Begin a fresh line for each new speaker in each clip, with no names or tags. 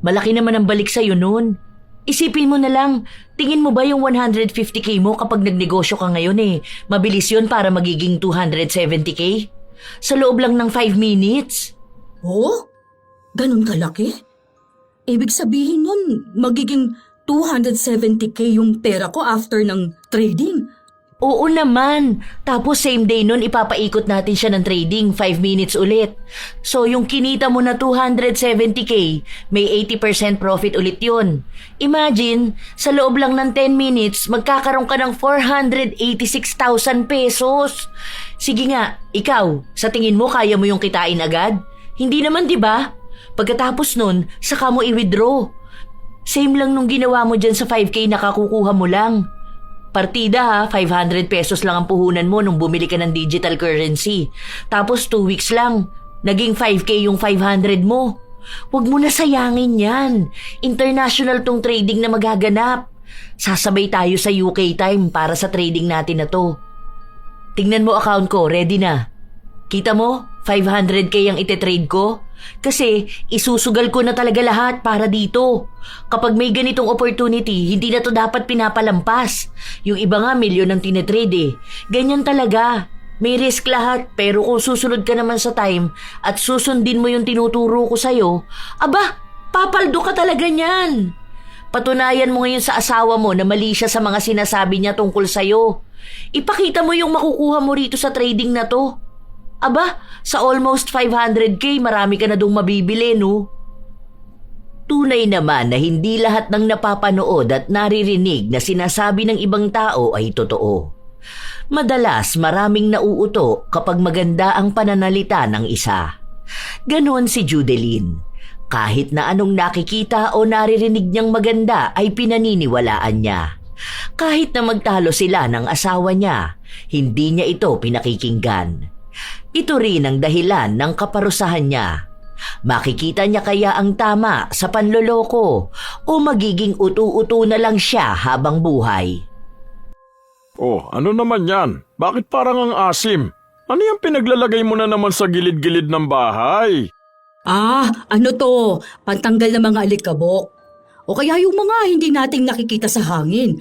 Malaki naman ang balik sa'yo nun. Isipin mo na lang, tingin mo ba yung 150k mo kapag nagnegosyo ka ngayon mabilis yun para magiging 270k? Sa loob lang ng 5 minutes.
Oh? Ganun kalaki? Ibig sabihin nun, magiging 270k yung pera ko after ng trading.
Oo naman. Tapos same day nun ipapaikot natin siya ng trading, 5 minutes ulit. So yung kinita mo na 270k, may 80% profit ulit yun. Imagine, sa loob lang ng 10 minutes, magkakaroon ka ng 486,000 pesos. Sige nga, ikaw, sa tingin mo kaya mo yung kitain agad? Hindi naman, di ba? Pagkatapos nun, saka mo i-withdraw. Same lang nung ginawa mo dyan sa 5k na kakukuha mo lang. Partida 500 pesos lang ang puhunan mo nung bumili ka ng digital currency. Tapos 2 weeks lang, naging 5k yung 500 mo. Huwag mo na sayangin yan. International tong trading na magaganap. Sasabay tayo sa UK time para sa trading natin na to. Tingnan mo account ko, ready na. Kita mo, 500k ang ite-trade ko? Kasi isusugal ko na talaga lahat para dito. Kapag may ganitong opportunity, hindi na to dapat pinapalampas. Yung iba nga milyon ang tinetrade Ganyan talaga. May risk lahat, pero kung susunod ka naman sa time at susundin mo yung tinuturo ko sa'yo, aba, papaldo ka talaga niyan. Patunayan mo ngayon sa asawa mo na mali siya sa mga sinasabi niya tungkol sa'yo. Ipakita mo yung makukuha mo rito sa trading na to. Aba, sa almost 500k marami ka na dong mabibili, no? Tunay naman na hindi lahat ng napapanood at naririnig na sinasabi ng ibang tao ay totoo. Madalas maraming nauuto kapag maganda ang pananalita ng isa. Ganon si Judeline. Kahit na anong nakikita o naririnig niyang maganda ay pinaniniwalaan niya. Kahit na magtalo sila ng asawa niya, hindi niya ito pinakikinggan. Ito rin ang dahilan ng kaparusahan niya. Makikita niya kaya ang tama sa panloloko o magiging utu-utu na lang siya habang buhay.
Oh, ano naman yan? Bakit parang ang asim? Ano yung pinaglalagay mo na naman sa gilid-gilid ng bahay?
Ano to? Pantanggal ng mga alikabok. O kaya yung mga hindi nating nakikita sa hangin.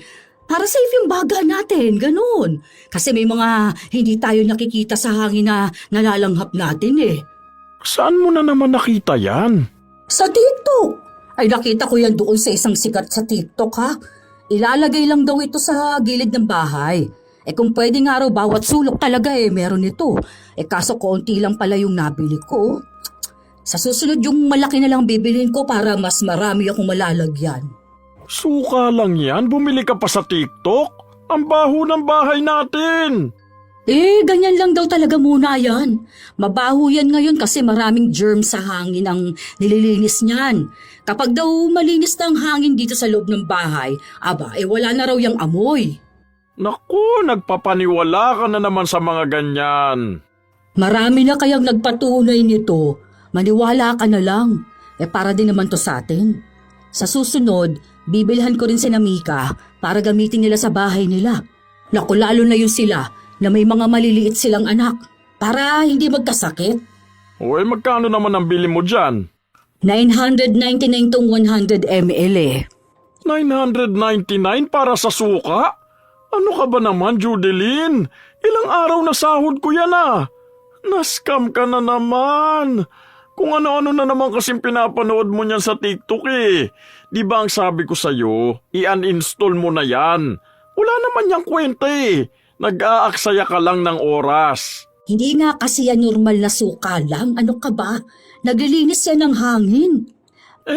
Para safe yung baga natin, ganun. Kasi may mga hindi tayo nakikita sa hangin na nalalanghap natin
Saan mo na naman nakita yan?
Sa TikTok. Ay nakita ko yan doon sa isang sikat sa TikTok ha. Ilalagay lang daw ito sa gilid ng bahay. Kung pwede nga raw bawat sulok talaga meron ito. Kaso konti lang pala yung nabili ko. Sa susunod yung malaki na lang bibilhin ko para mas marami akong malalagyan.
Suka lang yan, bumili ka pa sa TikTok? Ang baho ng bahay natin!
Ganyan lang daw talaga muna yan. Mabaho yan ngayon kasi maraming germs sa hangin ang nililinis niyan. Kapag daw malinis na ang hangin dito sa loob ng bahay, wala na raw yung amoy.
Naku, nagpapaniwala ka na naman sa mga ganyan.
Marami na kayang nagpatunay nito. Maniwala ka na lang. Para din naman to sa atin. Sa susunod, bibilhan ko rin si Mika para gamitin nila sa bahay nila. Naku, lalo na yun sila na may mga maliliit silang anak para hindi magkasakit.
Magkano naman ang bili mo dyan?
999 tong 100 ml
999 para sa suka? Ano ka ba naman, Judeline? Ilang araw na sahod ko yan Nascam ka na naman. Kung ano-ano na naman kasing pinapanood mo niyan sa TikTok Di ba ang sabi ko sa'yo, i-uninstall mo na yan. Wala naman yang kwenta Nag-aaksaya ka lang ng oras.
Hindi nga kasi yan normal na suka lang. Ano ka ba? Naglilinis yan ng hangin.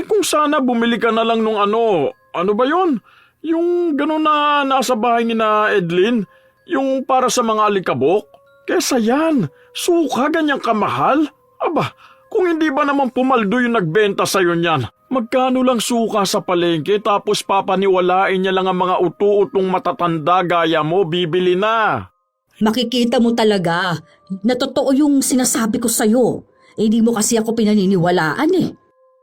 Kung sana bumili ka na lang nung ano ba yon? Yung gano'n na nasa bahay ni na Edlin? Yung para sa mga alikabok? Kesa yan, suka ganyang kamahal? Aba, kung hindi ba naman pumaldo yung nagbenta sa'yo niyan? Magkano lang suka sa palengke tapos papaniwalain niya lang ang mga utu-utong matatanda gaya mo, bibili na.
Makikita mo talaga na totoo yung sinasabi ko sa'yo. Hindi mo kasi ako pinaniniwalaan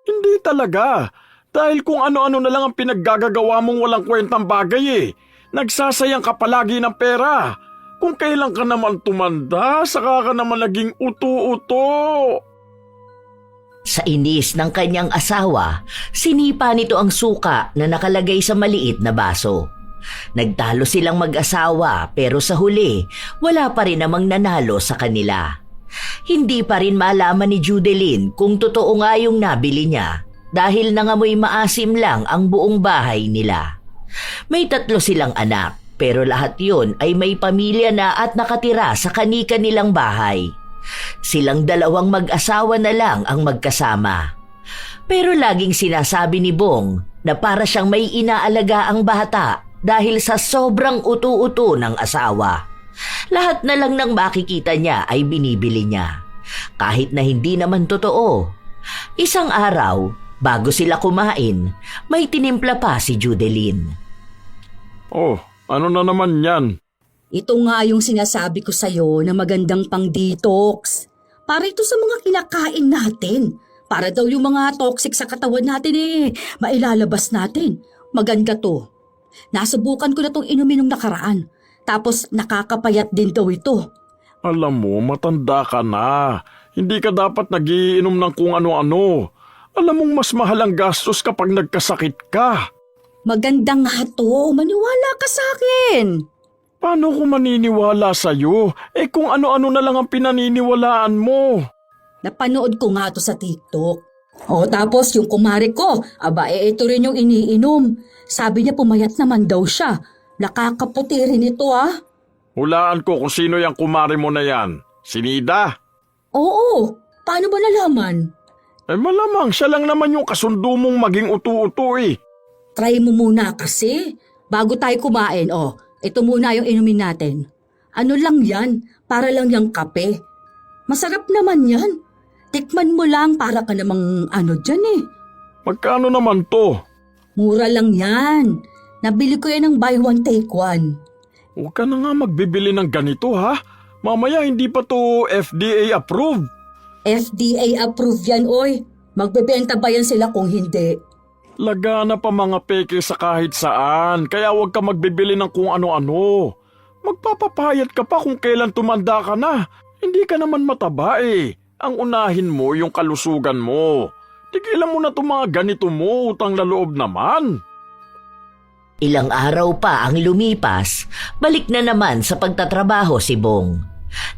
Hindi talaga. Dahil kung ano-ano na lang ang pinaggagawa mong walang kwentang bagay Nagsasayang ka palagi ng pera. Kung kailan ka naman tumanda, saka ka naman naging utu-uto.
Sa inis ng kanyang asawa, sinipa nito ang suka na nakalagay sa maliit na baso. Nagtalo silang mag-asawa pero sa huli, wala pa rin namang nanalo sa kanila. Hindi pa rin malaman ni Judeline kung totoo nga yung nabili niya dahil nangamoy maasim lang ang buong bahay nila. May 3 silang anak pero lahat yon ay may pamilya na at nakatira sa kani-kanilang bahay. Silang 2 mag-asawa na lang ang magkasama. Pero laging sinasabi ni Bong na para siyang may inaalaga ang bata dahil sa sobrang utu-utu ng asawa. Lahat na lang ng makikita niya ay binibili niya. Kahit na hindi naman totoo. Isang araw, bago sila kumain, may tinimpla pa si Judeline.
Oh, ano na naman yan?
Ito nga yung sinasabi ko sa'yo na magandang pang-detox. Para ito sa mga kinakain natin. Para daw yung mga toxic sa katawan natin mailalabas natin. Maganda to. Nasubukan ko na tong inumin nung nakaraan. Tapos nakakapayat din daw ito.
Alam mo, matanda ka na. Hindi ka dapat nagiinom ng kung ano-ano. Alam mong mas mahal ang gastos kapag nagkasakit ka.
Maganda nga to. Maniwala ka sa akin.
Paano ko maniniwala sa'yo? Kung ano-ano na lang ang pinaniniwalaan mo.
Napanood ko nga to sa TikTok. Tapos yung kumare ko, ito rin yung iniinom. Sabi niya pumayat naman daw siya. Nakakaputi rin ito
Hulaan ko kung sino yung kumare mo na yan. Si Nida?
Oo, paano ba nalaman?
Malamang siya lang naman yung kasundo mong maging utu-utu
Try mo muna kasi. Bago tayo kumain, ito muna yung inumin natin. Ano lang yan, para lang yung kape. Masarap naman yan. Tikman mo lang para ka namang dyan
Magkano naman to?
Mura lang yan. Nabili ko yan ng buy one take one.
Huwag ka na nga magbibili ng ganito Mamaya hindi pa to FDA approved.
FDA approved yan, oy. Magbebenta ba yan sila kung hindi?
Lagana pa mga peke sa kahit saan, kaya huwag ka magbibili ng kung ano-ano. Magpapapayat ka pa kung kailan tumanda ka na. Hindi ka naman mataba Ang unahin mo yung kalusugan mo. Tigilan mo na itong mga ganito mo, utang na loob naman.
Ilang araw pa ang lumipas, balik na naman sa pagtatrabaho si Bong.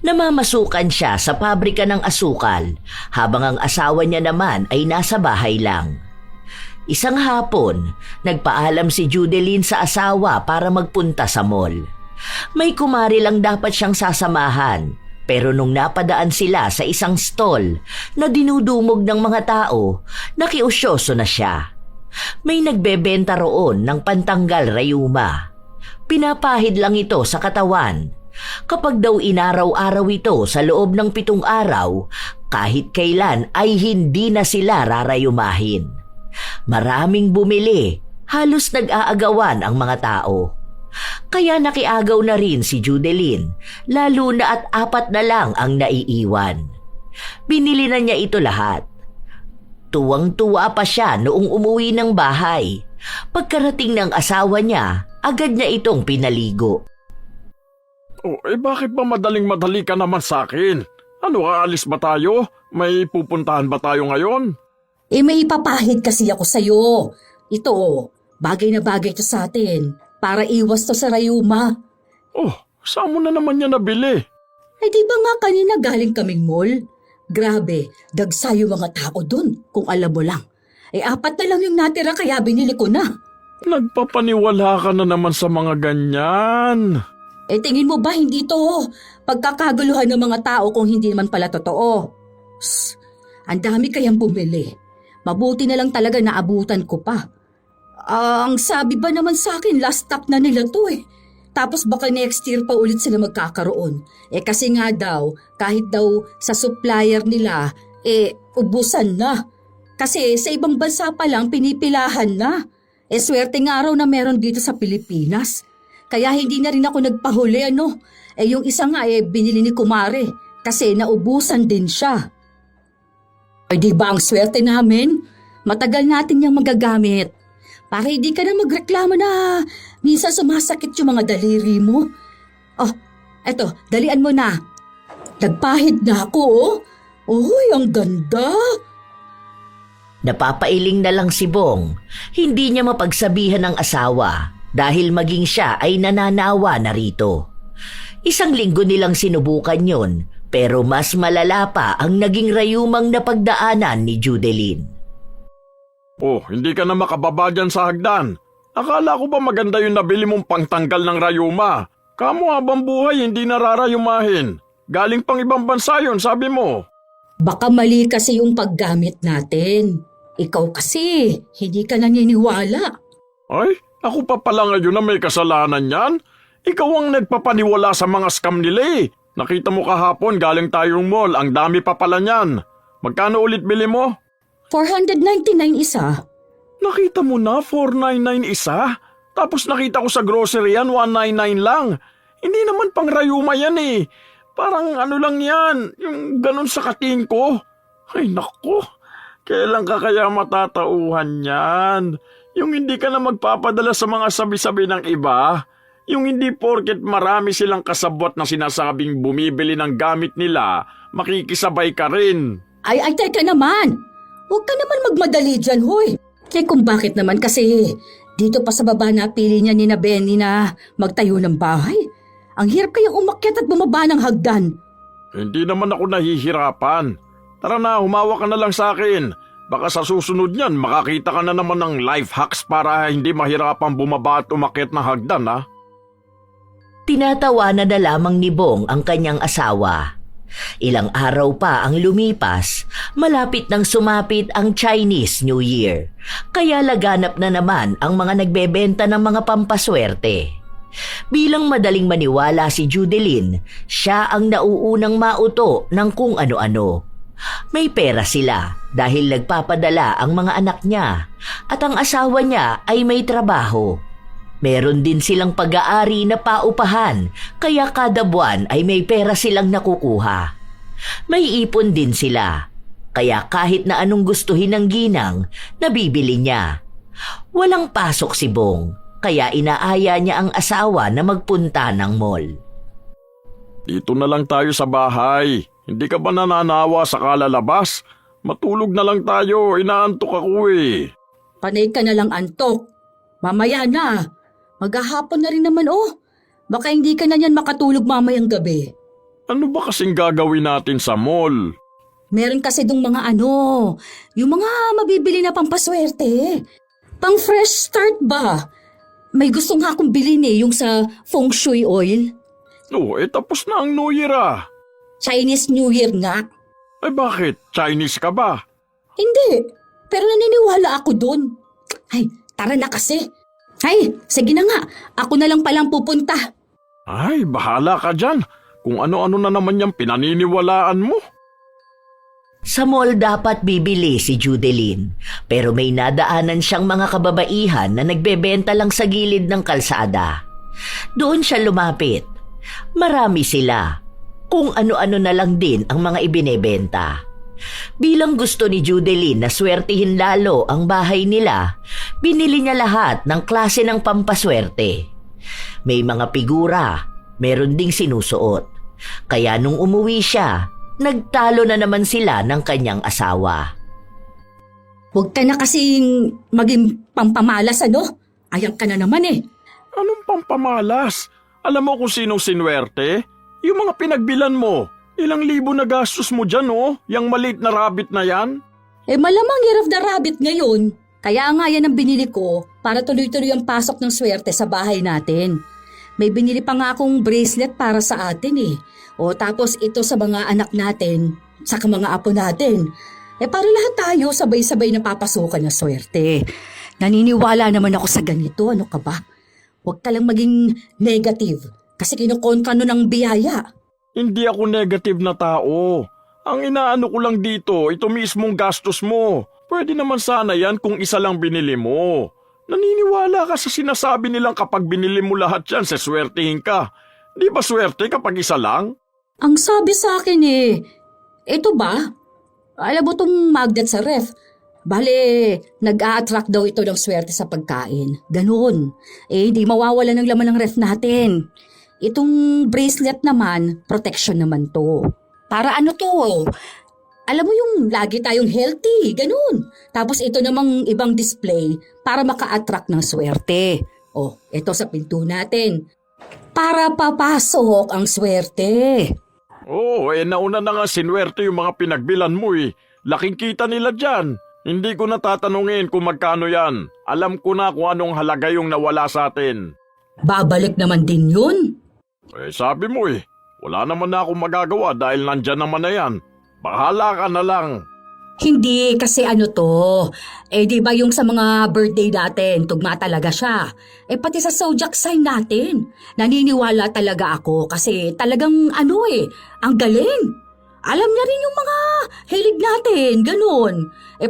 Namamasukan siya sa pabrika ng asukal, habang ang asawa niya naman ay nasa bahay lang. Isang hapon, nagpaalam si Judeline sa asawa para magpunta sa mall. May kumari lang dapat siyang sasamahan, pero nung napadaan sila sa isang stall na dinudumog ng mga tao, nakiusyoso na siya. May nagbebenta roon ng pantanggal rayuma. Pinapahid lang ito sa katawan. Kapag daw inaraw-araw ito sa loob ng 7 araw, kahit kailan ay hindi na sila rarayumahin. Maraming bumili, halos nag-aagawan ang mga tao. Kaya nakiagaw na rin si Judeline, lalo na at 4 na lang ang naiiwan. Binili na niya ito lahat. Tuwang-tuwa pa siya noong umuwi ng bahay. Pagkarating ng asawa niya, agad niya itong pinaligo.
Bakit ba madaling-madali ka naman sa akin? Aalis ba tayo? May pupuntahan ba tayo ngayon?
May ipapahid kasi ako sa'yo. Ito, bagay na bagay to sa atin. Para iwas to sa rayuma.
Saan mo na naman niya nabili?
Di ba nga kanina galing kaming mall? Grabe, dagsa yung mga tao dun, kung alam mo lang. 4 na lang yung natira kaya binili ko na.
Nagpapaniwala ka na naman sa mga ganyan.
Tingin mo ba hindi to pagkakaguluhan ng mga tao kung hindi naman pala totoo? Ang dami kayang bumili. Mabuti na lang talaga naabutan ko pa. Ang sabi ba naman sa akin, last stock na nila to Tapos baka next year pa ulit sila magkakaroon. Kasi nga daw, kahit daw sa supplier nila, ubusan na. Kasi sa ibang bansa pa lang pinipilahan na. Swerte nga raw na meron dito sa Pilipinas. Kaya hindi na rin ako nagpahuli yung isa nga binili ni Kumare kasi naubusan din siya. Di ba ang swerte namin? Matagal natin yung magagamit. Para hindi ka na magreklamo na minsan sumasakit yung mga daliri mo. Eto, dalian mo na. Nagpahid na ako Uy, ang ganda.
Napapailing na lang si Bong. Hindi niya mapagsabihan ng asawa dahil maging siya ay nananawa na rito. Isang linggo nilang sinubukan yon, pero mas malala pa ang naging rayumang napagdaanan ni Judeline.
Oh, hindi ka na makababa dyan sa hagdan. Akala ko ba maganda yung nabili mong pangtanggal ng rayuma? Kamu habang buhay hindi nararayumahin. Galing pang ibang bansa yun, sabi mo.
Baka mali kasi yung paggamit natin. Ikaw kasi, hindi ka naniniwala.
Ay, ako pa pala ngayon na may kasalanan yan. Ikaw ang nagpapaniwala sa mga scam nila eh. Nakita mo kahapon galing tayong mall, ang dami pa pala niyan. Magkano ulit bili mo?
499 isa.
Nakita mo na, 499 isa? Tapos nakita ko sa grocery yan, 199 lang. Hindi naman pang rayuma yan eh. Parang ano lang yan, yung ganun sa kating ko. Ay nako, kailan ka kaya matatauhan yan? Yung hindi ka na magpapadala sa mga sabi-sabi ng iba? Yung hindi porket marami silang kasabwat na sinasabing bumibili ng gamit nila, makikisabay ka rin.
Ay, teka naman. Huwag ka naman magmadali dyan, hoy. Kaya kung bakit naman kasi dito pa sa baba napili niya ni na Benny na magtayo ng bahay. Ang hirap kayang umakyat at bumaba ng hagdan.
Hindi naman ako nahihirapan. Tara na, humawa ka na lang sa akin. Baka sa susunod niyan, makakita ka na naman ng life hacks para hindi mahirapan bumaba at umakyat na hagdan, ha?
Tinatawanan na lamang ni Bong ang kanyang asawa. Ilang araw pa ang lumipas, malapit nang sumapit ang Chinese New Year. Kaya laganap na naman ang mga nagbebenta ng mga pampaswerte. Bilang madaling maniwala si Judeline, siya ang nauunang mauto ng kung ano-ano. May pera sila dahil nagpapadala ang mga anak niya at ang asawa niya ay may trabaho. Meron din silang pag-aari na paupahan kaya kada buwan ay may pera silang nakukuha. May ipon din sila kaya kahit na anong gustuhin ng ginang, nabibili niya. Walang pasok si Bong kaya inaaya niya ang asawa na magpunta ng mall.
Dito na lang tayo sa bahay. Hindi ka ba nananawa sa kalalabas? Matulog na lang tayo, inaantok ako eh.
Panay ka na lang antok. Mamaya na. Maghahapon na rin naman Baka hindi ka na yan makatulog mamayang gabi.
Ano ba kasing gagawin natin sa mall?
Meron kasi dong mga yung mga mabibili na pampaswerte. Pang fresh start ba? May gusto nga akong bilhin yung sa feng shui oil.
Tapos na ang New Year ah.
Chinese New Year nga.
Bakit? Chinese ka ba?
Hindi, pero naniniwala ako dun. Ay, tara na kasi. Ay, sige na nga, ako na lang palang pupunta.
Ay, bahala ka dyan. Kung ano-ano na naman yung pinaniniwalaan mo.
Sa mall dapat bibili si Judeline, pero may nadaanan siyang mga kababaihan na nagbebenta lang sa gilid ng kalsada. Doon siya lumapit. Marami sila. Kung ano-ano na lang din ang mga ibinebenta. Bilang gusto ni Judeline na swertihin lalo ang bahay nila, binili niya lahat ng klase ng pampaswerte. May mga figura, meron ding sinusuot. Kaya nung umuwi siya, nagtalo na naman sila ng kanyang asawa.
Huwag ka na kasing maging pampamalas Ayan ka na naman eh.
Anong pampamalas? Alam mo kung sinong sinwerte? Yung mga pinagbilan mo. Ilang libo na gastos mo dyan Yang maliit na rabbit na yan.
Malamang year of the rabbit ngayon. Kaya nga yan ang binili ko para tuloy-tuloy ang pasok ng swerte sa bahay natin. May binili pa nga akong bracelet para sa atin eh. Tapos ito sa mga anak natin, saka mga apo natin. Para lahat tayo sabay-sabay na papasukan ng swerte. Naniniwala naman ako sa ganito, ano ka ba? Huwag ka lang maging negative kasi kinukontra no ng biyaya.
Hindi ako negative na tao. Ang inaano ko lang dito, ito mismong gastos mo. Pwede naman sana yan kung isa lang binili mo. Naniniwala ka sa sinasabi nilang kapag binili mo lahat yan, seswertihin ka. Di ba swerte kapag isa lang?
Ang sabi sa akin ito ba? Alam mo itong magnet sa ref. Bale, nag-a-attract daw ito ng swerte sa pagkain. Ganun. Di mawawala ng laman ng ref natin. Itong bracelet naman, protection naman to. Para Alam mo yung lagi tayong healthy, ganun. Tapos ito namang ibang display para maka-attract ng swerte. Oh, ito sa pinto natin. Para papasok ang swerte.
Oo, nauna na nga sinwerte yung mga pinagbilan mo eh. Laking kita nila dyan. Hindi ko natatanungin kung magkano yan. Alam ko na kung anong halaga yung nawala sa atin.
Babalik naman din yun.
Sabi mo eh, wala naman na akong magagawa dahil nandyan naman na yan. Bahala ka na lang.
Hindi, kasi ano to. Di ba yung sa mga birthday natin, tugma talaga siya. Pati sa zodiac sign natin. Naniniwala talaga ako kasi talagang ang galing. Alam niya rin yung mga hilig natin, ganun.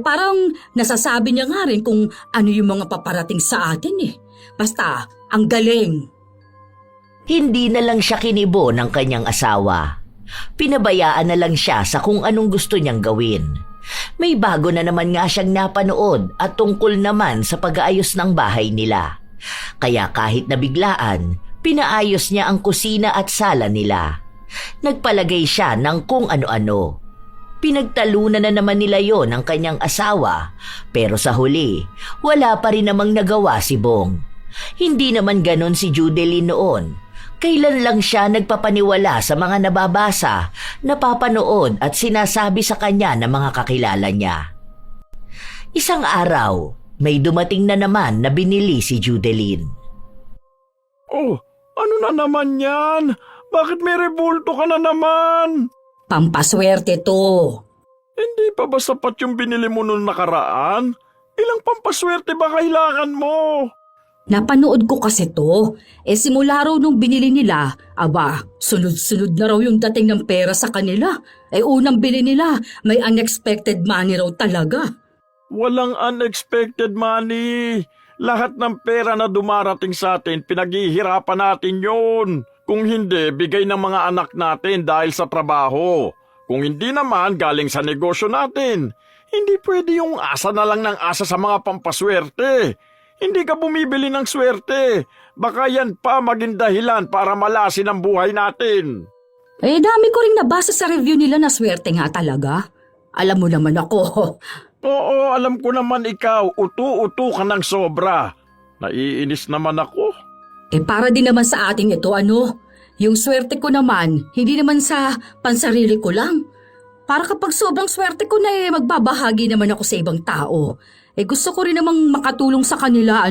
Parang nasasabi niya nga rin kung ano yung mga paparating sa atin eh. Basta, ang galing.
Hindi na lang siya kinibo ng kanyang asawa. Pinabayaan na lang siya sa kung anong gusto niyang gawin. May bago na naman nga siyang napanood at tungkol naman sa pag-aayos ng bahay nila. Kaya kahit nabiglaan, pinaayos niya ang kusina at sala nila. Nagpalagay siya ng kung ano-ano. Pinagtalunan na naman nila yon ng kanyang asawa, pero sa huli, wala pa rin namang nagawa si Bong. Hindi naman ganon si Judeline noon. Kailan lang siya nagpapaniwala sa mga nababasa, napapanood at sinasabi sa kanya ng mga kakilala niya. Isang araw, may dumating na naman na binili si Judeline.
Oh, ano na naman yan? Bakit may rebulto ka na naman?
Pampaswerte to.
Hindi pa ba sapat yung binili mo nung nakaraan? Ilang pampaswerte ba kailangan mo?
Napanood ko kasi to. Simula raw nung binili nila, sunod-sunod na raw yung dating ng pera sa kanila. Unang bili nila, may unexpected money raw talaga.
Walang unexpected money. Lahat ng pera na dumarating sa atin, pinaghihirapan natin yun. Kung hindi, bigay ng mga anak natin dahil sa trabaho. Kung hindi naman, galing sa negosyo natin. Hindi pwede yung asa na lang ng asa sa mga pampaswerte. Hindi ka bumibili ng swerte. Baka yan pa maging dahilan para malasin ang buhay natin.
Dami ko ring nabasa sa review nila na swerte nga talaga. Alam mo naman ako.
Oo, alam ko naman ikaw. Utu-utu ka ng sobra. Naiinis naman ako.
Para din naman sa ating ito, yung swerte ko naman, hindi naman sa pansarili ko lang. Para kapag sobrang swerte ko na magbabahagi naman ako sa ibang tao. Gusto ko rin namang makatulong sa kanila,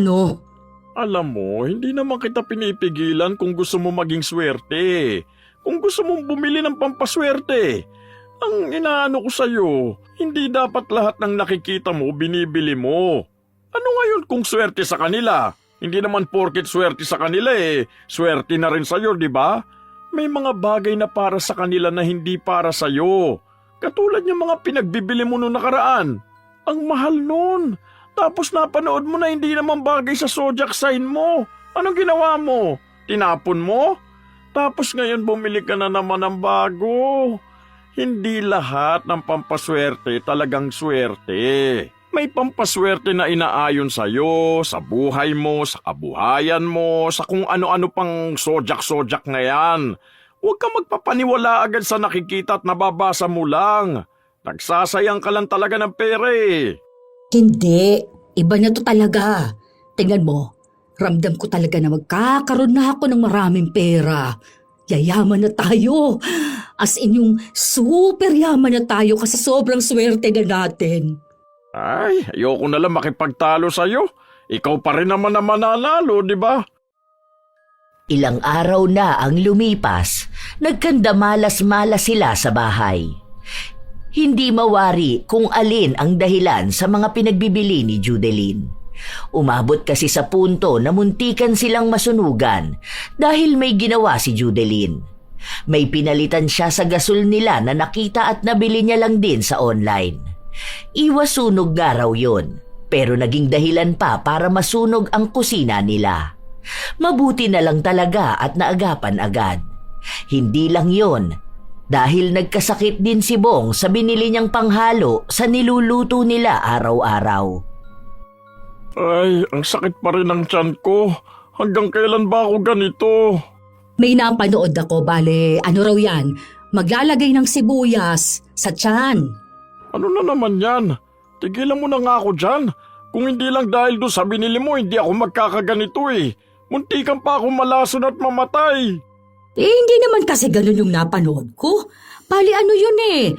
Alam mo, hindi naman kita pinipigilan kung gusto mo maging swerte. Kung gusto mong bumili ng pampaswerte. Ang inaano ko sa'yo, hindi dapat lahat ng nakikita mo binibili mo. Ano ngayon kung swerte sa kanila? Hindi naman porket swerte sa kanila swerte na rin sa'yo, di ba? May mga bagay na para sa kanila na hindi para sa'yo. Katulad yung mga pinagbibili mo noong nakaraan. Ang mahal nun. Tapos napanood mo na hindi naman bagay sa zodiac sign mo. Anong ginawa mo? Tinapon mo? Tapos ngayon bumili ka na naman ng bago. Hindi lahat ng pampaswerte talagang swerte. May pampaswerte na inaayon sa'yo, sa buhay mo, sa kabuhayan mo, sa kung ano-ano pang zodiac na yan. Huwag ka magpapaniwala agad sa nakikita at nababasa mo lang. Nagsasayang ka lang talaga ng pera
Hindi, iba na to talaga. Tingnan mo, ramdam ko talaga na magkakaroon na ako ng maraming pera. Yayaman na tayo. As in yung super yaman na tayo kasi sobrang swerte na natin.
Ay, ayoko na lang makipagtalo sa'yo. Ikaw pa rin naman na mananalo, di ba?
Ilang araw na ang lumipas, nagkandamalas-malas sila sa bahay. Hindi mawari kung alin ang dahilan sa mga pinagbibili ni Judeline. Umabot kasi sa punto na muntikan silang masunugan dahil may ginawa si Judeline. May pinalitan siya sa gasol nila na nakita at nabili niya lang din sa online. Iwas sunog nga raw yun, pero naging dahilan pa para masunog ang kusina nila. Mabuti na lang talaga at naagapan agad. Hindi lang yon, dahil nagkasakit din si Bong sa binili niyang panghalo sa niluluto nila araw-araw.
Ay, ang sakit pa rin ng tiyan ko. Hanggang kailan ba ako ganito?
May napanood ako, bale, ano raw yan? Maglalagay ng sibuyas sa tiyan.
Ano na naman yan? Tigilan mo na nga ako dyan. Kung hindi lang dahil doon sa binili mo, hindi ako magkakaganito eh. Muntikan pa ako malason at mamatay.
Hindi naman kasi ganun yung napanood ko. Bali ano yun eh.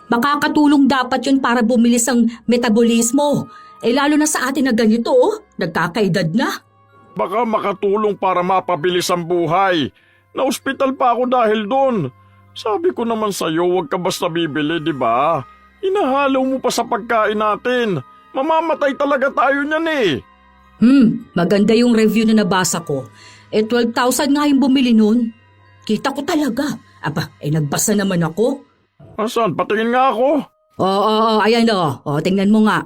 Makakatulong dapat yun para bumilis ang metabolismo. Lalo na sa atin na ganito nagkakaedad na.
Baka makatulong para mapabilis ang buhay. Na-ospital pa ako dahil doon. Sabi ko naman sa'yo, huwag ka basta bibili, di ba? Inahalaw mo pa sa pagkain natin. Mamamatay talaga tayo niyan eh.
Maganda yung review na nabasa ko. 12,000 nga yung bumili nun. Kita ko talaga. Aba, nagbasa naman ako.
Asan? Patingin nga ako.
Oo, ayan tingnan mo nga.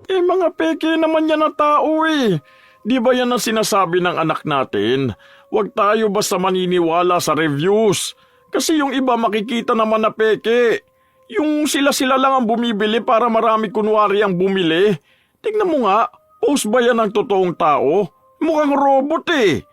Mga peke naman yan na tao eh. Di ba yan ang sinasabi ng anak natin? Huwag tayo basta maniniwala sa reviews. Kasi yung iba makikita naman na peke. Yung sila-sila lang ang bumibili para marami kunwari ang bumili. Tingnan mo nga, post ba yan ng totoong tao? Mukhang robot eh.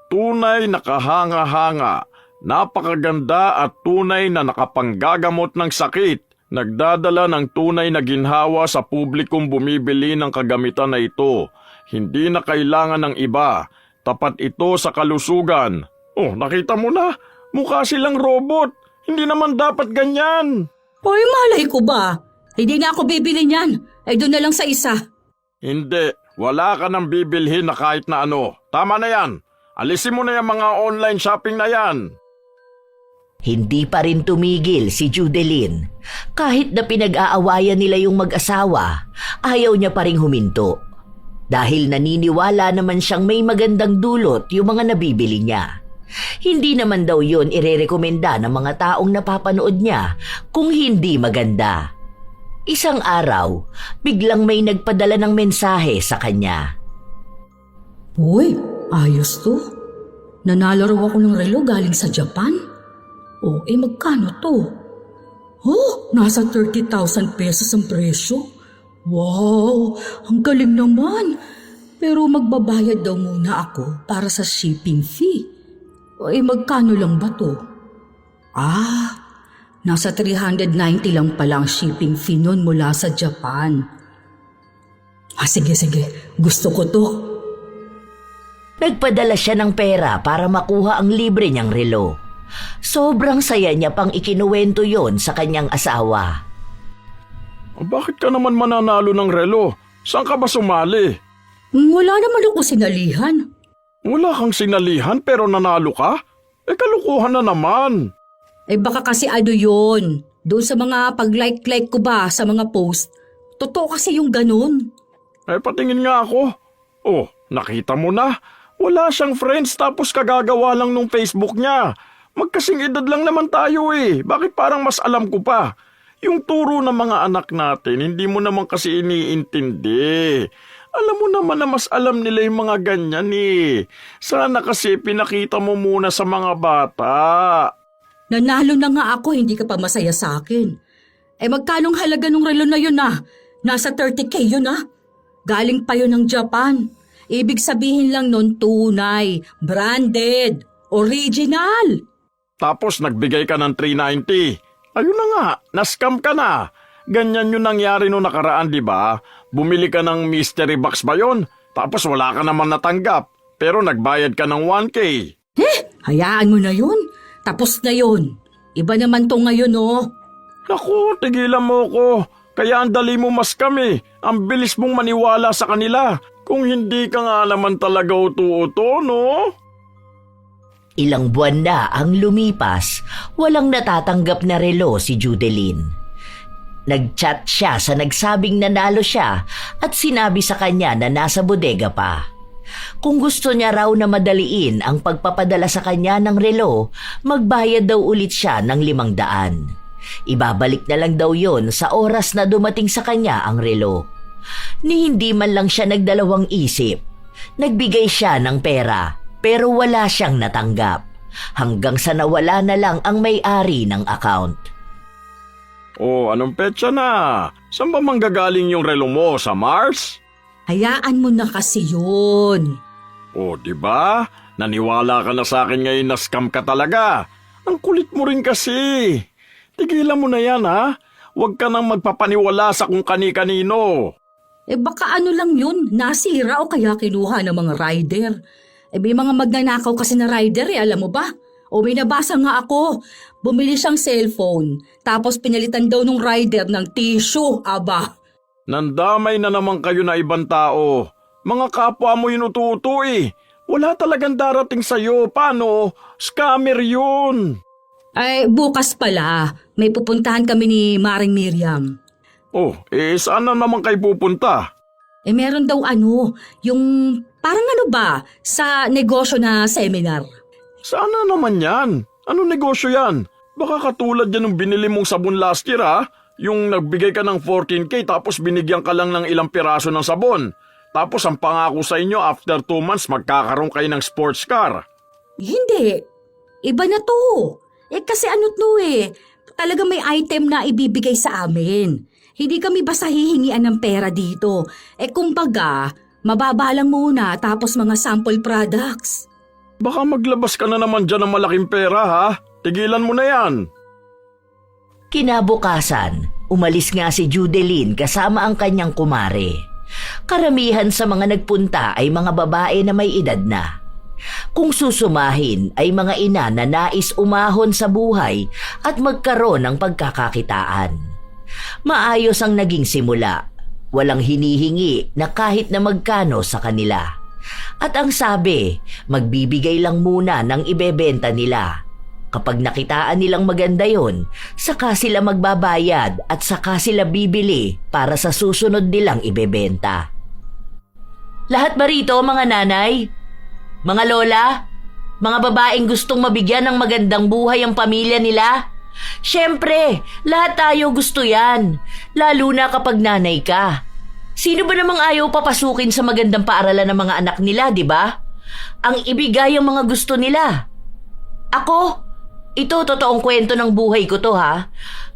Tunay nakahanga-hanga. Napakaganda at tunay na nakapanggagamot ng sakit. Nagdadala ng tunay na ginhawa sa publikong bumibili ng kagamitan na ito. Hindi na kailangan ng iba. Tapat ito sa kalusugan. Oh, nakita mo na? Mukha silang robot. Hindi naman dapat ganyan.
Oy, malay ko ba? Hindi na ako bibili niyan. Doon na lang sa isa.
Hindi. Wala ka nang bibilhin na kahit na ano. Tama na yan. Alisin mo na yung mga online shopping na yan.
Hindi pa rin tumigil si Judeline. Kahit na pinag-aawayan nila yung mag-asawa, ayaw niya pa ring huminto. Dahil naniniwala naman siyang may magandang dulot yung mga nabibili niya. Hindi naman daw yun irerekomenda ng mga taong napapanood niya kung hindi maganda. Isang araw, biglang may nagpadala ng mensahe sa kanya.
Uy, ayos to. Nanalo raw ako ng relo galing sa Japan. Magkano to? Nasa 30,000 pesos ang presyo. Wow, ang galing naman. Pero magbabayad daw muna ako para sa shipping fee. Magkano lang ba to? Nasa 390 lang pala ang shipping fee nun mula sa Japan. Sige. Gusto ko to.
Nagpadala siya ng pera para makuha ang libre niyang relo. Sobrang saya niya pang ikinuwento yon sa kanyang asawa.
Bakit ka naman mananalo ng relo? Saan ka ba sumali?
Wala naman ako sinalihan.
Wala kang sinalihan pero nanalo ka? Kalukuhan na naman.
Baka kasi yun. Doon sa mga pag-like ko ba sa mga post. Totoo kasi yung ganun.
Patingin nga ako. Nakita mo na. Wala siyang friends tapos kagagawa lang nung Facebook niya. Magkasing edad lang naman tayo eh. Bakit parang mas alam ko pa? Yung turo ng mga anak natin, hindi mo naman kasi iniintindi. Alam mo naman na mas alam nila yung mga ganyan eh. Sana kasi pinakita mo muna sa mga bata.
Nanalo na nga ako, hindi ka pa masaya sa akin. Magkanong halaga ng relo na yun Nasa 30K yun Galing pa yun ng Japan. Ibig sabihin lang nun tunay, branded, original.
Tapos nagbigay ka ng 390. Ayun na nga, na-scam ka na. Ganyan yung nangyari nung nakaraan, di ba? Bumili ka ng mystery box ba yun? Tapos wala ka naman natanggap. Pero nagbayad ka ng 1K.
Hayaan mo na yun. Tapos na yun. Iba naman to ngayon
Naku, tigilan mo ko. Kaya ang dali mo mas kami. Ang bilis mong maniwala sa kanila. Kung hindi ka nga naman talaga uto-uto, no?
Ilang buwan na ang lumipas, walang natatanggap na relo si Judeline. Nag-chat siya sa nagsabing nanalo siya at sinabi sa kanya na nasa bodega pa. Kung gusto niya raw na madaliin ang pagpapadala sa kanya ng relo, magbayad daw ulit siya ng 500. Ibabalik na lang daw yon sa oras na dumating sa kanya ang relo. Ni hindi man lang siya nagdalawang isip. Nagbigay siya ng pera. Pero wala siyang natanggap, hanggang sa nawala na lang ang may-ari ng account.
Anong petsa na? Saan ba manggagaling yung relo mo? Sa Mars?
Hayaan mo na kasi yun.
Di ba? Naniwala ka na sa akin ngayon na scam ka talaga. Ang kulit mo rin kasi. Tigilan mo na yan, ha? Huwag ka nang magpapaniwala sa kung kani-kanino.
Baka ano lang yun, nasira o kaya kinuha ng mga rider. May mga magnanakaw kasi na rider alam mo ba? O may nabasa nga ako, bumili siyang cellphone, tapos pinalitan daw nung rider ng tissue, aba.
Nandamay na naman kayo na ibang tao. Mga kapwa mo inututo eh. Wala talagang darating sa'yo. Paano? Scammer yun.
Bukas pala, may pupuntahan kami ni Maring Miriam.
Oh, saan na naman kayo pupunta?
Meron daw yung parang sa negosyo na seminar.
Sana naman yan. Ano negosyo yan? Baka katulad yan ng binili mong sabon last year ha? Yung nagbigay ka ng 14K tapos binigyan ka lang ng ilang piraso ng sabon. Tapos ang pangako sa inyo after 2 months magkakaroon kayo ng sports car.
Hindi, iba na to. Kasi talaga may item na ibibigay sa amin. Hindi kami basta hihingian ng pera dito. Kumbaga, mababa lang muna tapos mga sample products.
Baka maglabas ka na naman dyan ng malaking pera ha? Tigilan mo na yan.
Kinabukasan, umalis nga si Judeline kasama ang kanyang kumare. Karamihan sa mga nagpunta ay mga babae na may edad na. Kung susumahin ay mga ina na nais umahon sa buhay at magkaroon ng pagkakakitaan. Maayos ang naging simula. Walang hinihingi na kahit na magkano sa kanila. At ang sabi, magbibigay lang muna ng ibebenta nila. Kapag nakitaan nilang maganda yon, saka sila magbabayad at saka sila bibili para sa susunod nilang ibebenta. Lahat ba rito mga nanay? Mga lola? Mga babaeng gustong mabigyan ng magandang buhay ang pamilya nila? Siyempre, lahat tayo gusto yan, lalo na kapag nanay ka. Sino ba namang ayaw papasukin sa magandang paaralan ng mga anak nila, di ba? Ang ibigay ang mga gusto nila. Ako, ito totoong kwento ng buhay ko to ha.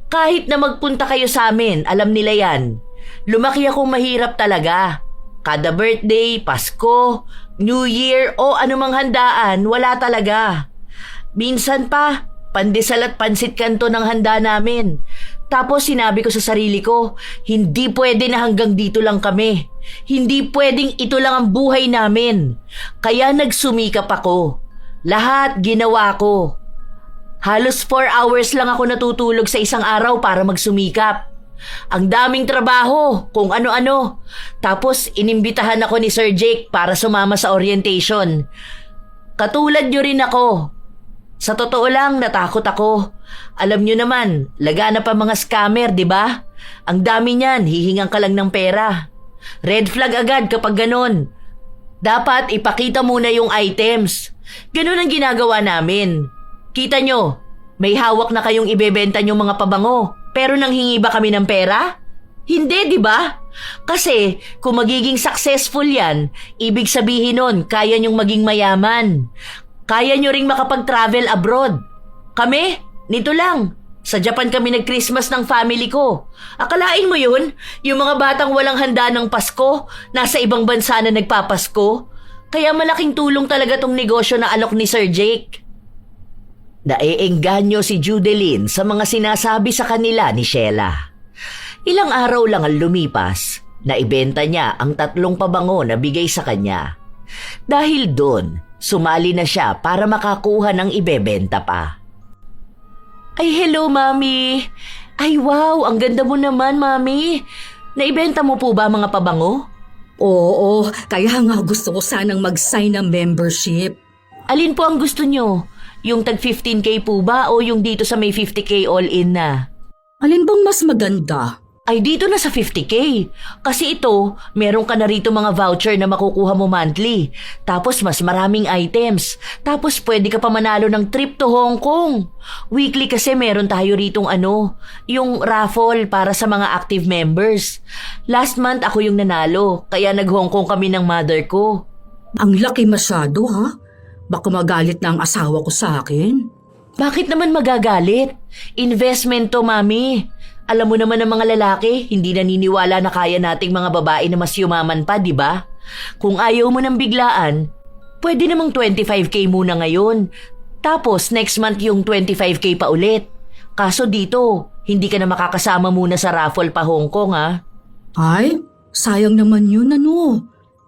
Kahit na magpunta kayo sa amin, alam nila yan. Lumaki akong mahirap talaga. Kada birthday, Pasko, New Year o anumang handaan, wala talaga. Minsan pa, pandesal at pansit kanto ng handa namin. Tapos sinabi ko sa sarili ko, hindi pwede na hanggang dito lang kami. Hindi pwedeng ito lang ang buhay namin. Kaya nagsumikap ako. Lahat ginawa ko. Halos 4 hours lang ako natutulog sa isang araw para magsumikap. Ang daming trabaho, kung ano-ano. Tapos inimbitahan ako ni Sir Jake para sumama sa orientation. Katulad nyo rin ako. Sa totoo lang, natakot ako. Alam nyo naman, lagana pa mga scammer, di ba? Ang dami niyan, hihingan ka lang ng pera. Red flag agad kapag ganun. Dapat ipakita muna yung items. Ganun ang ginagawa namin. Kita nyo, may hawak na kayong ibebenta nyong mga pabango, pero nanghingi ba kami ng pera? Hindi, di ba? Kasi kung magiging successful yan, ibig sabihin nun, kaya nyong maging mayaman. Kaya nyo ring makapag-travel abroad. Kami, nito lang. Sa Japan kami nag-Christmas ng family ko. Akalain mo yun? Yung mga batang walang handa ng Pasko, nasa ibang bansa na nagpapasko. Kaya malaking tulong talaga tong negosyo na alok ni Sir Jake. Naeengganyo si Judeline sa mga sinasabi sa kanila ni Sheila. Ilang araw lang ang lumipas, naibenta niya ang 3 pabango na bigay sa kanya. Dahil doon, sumali na siya para makakuha ng ibebenta pa. Ay, hello, Mami. Ay, wow, ang ganda mo naman, Mami. Naibenta mo po ba mga pabango?
Oo, kaya nga gusto ko sanang mag-sign ng membership.
Alin po ang gusto nyo? Yung tag 15K po ba o yung dito sa may 50K all-in na?
Alin bang mas maganda?
Ay, dito na sa 50K. Kasi ito, meron ka na rito mga voucher na makukuha mo monthly. Tapos mas maraming items. Tapos pwede ka pa manalo ng trip to Hong Kong. Weekly kasi meron tayo ritong yung raffle para sa mga active members. Last month ako yung nanalo, kaya nag-Hong Kong kami ng mother ko.
Ang laki masyado, ha? Baka magalit na ang asawa ko sa akin.
Bakit naman magagalit? Investment to, Mami. Alam mo naman ng mga lalaki, hindi naniniwala na kaya nating mga babae na mas yumaman pa, di ba? Kung ayaw mo ng biglaan, pwede namang 25K muna ngayon. Tapos next month yung 25K pa ulit. Kaso dito, Hindi ka na makakasama muna sa raffle pa Hong Kong
Ay, sayang naman yun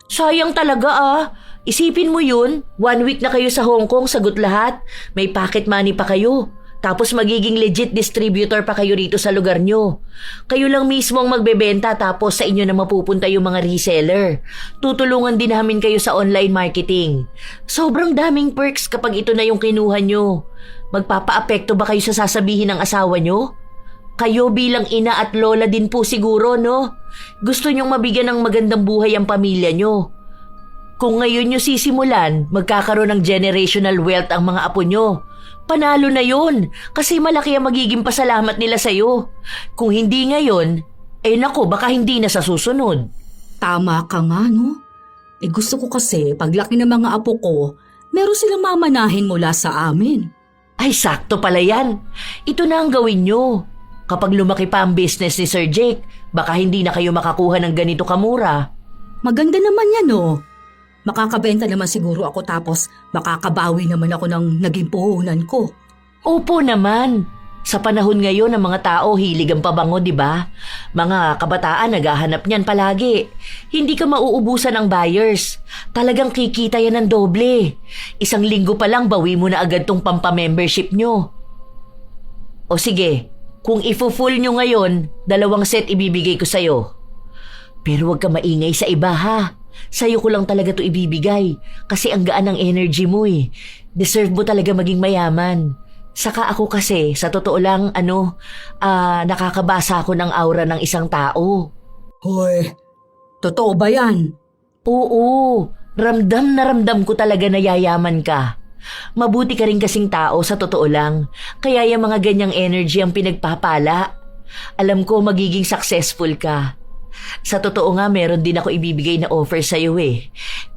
Sayang talaga Isipin mo yun, 1 week na kayo sa Hong Kong, sagot lahat. May pocket money pa kayo. Tapos magiging legit distributor pa kayo rito sa lugar nyo. Kayo lang mismo ang magbebenta tapos sa inyo na mapupunta yung mga reseller. Tutulungan din namin kayo sa online marketing. Sobrang daming perks kapag ito na yung kinuha nyo. Magpapaapekto ba kayo sa sasabihin ng asawa nyo? Kayo bilang ina at lola din po siguro, no? Gusto nyong mabigyan ng magandang buhay ang pamilya nyo. Kung ngayon nyo sisimulan, magkakaroon ng generational wealth ang mga apo nyo. Panalo na yun, kasi malaki ang magiging pasalamat nila sa'yo. Kung hindi ngayon, nako, baka hindi na sa susunod.
Tama ka nga, no? Gusto ko kasi, paglaki ng mga apo ko, meron silang mamanahin mula sa amin.
Ay, sakto pala yan. Ito na ang gawin nyo. Kapag lumaki pa ang business ni Sir Jake, baka hindi na kayo makakuha ng ganito kamura.
Maganda naman yan, no? Makakabenta naman siguro ako tapos makakabawi naman ako ng naging puhunan ko.
Opo naman. Sa panahon ngayon ng mga tao hilig ang pabango, di ba? Mga kabataan naghahanap niyan palagi. Hindi ka mauubusan ng buyers. Talagang kikita yan ng doble. 1 linggo pa lang bawi mo na agad tong pampa-membership nyo. O sige, kung ifo-full nyo ngayon, 2 set ibibigay ko sa'yo. Pero huwag ka maingay sa iba ha. Sa'yo ko lang talaga to ibibigay kasi ang gaan ng energy mo Deserve mo talaga maging mayaman. Saka ako kasi, sa totoo lang, nakakabasa ako ng aura ng isang tao.
Hoy, totoo ba yan?
Oo, ramdam na ramdam ko talaga na yayaman ka. Mabuti ka rin kasing tao sa totoo lang, kaya yung mga ganyang energy ang pinagpapala. Alam ko magiging successful ka. Sa totoo nga, meron din ako ibibigay na offer sa'yo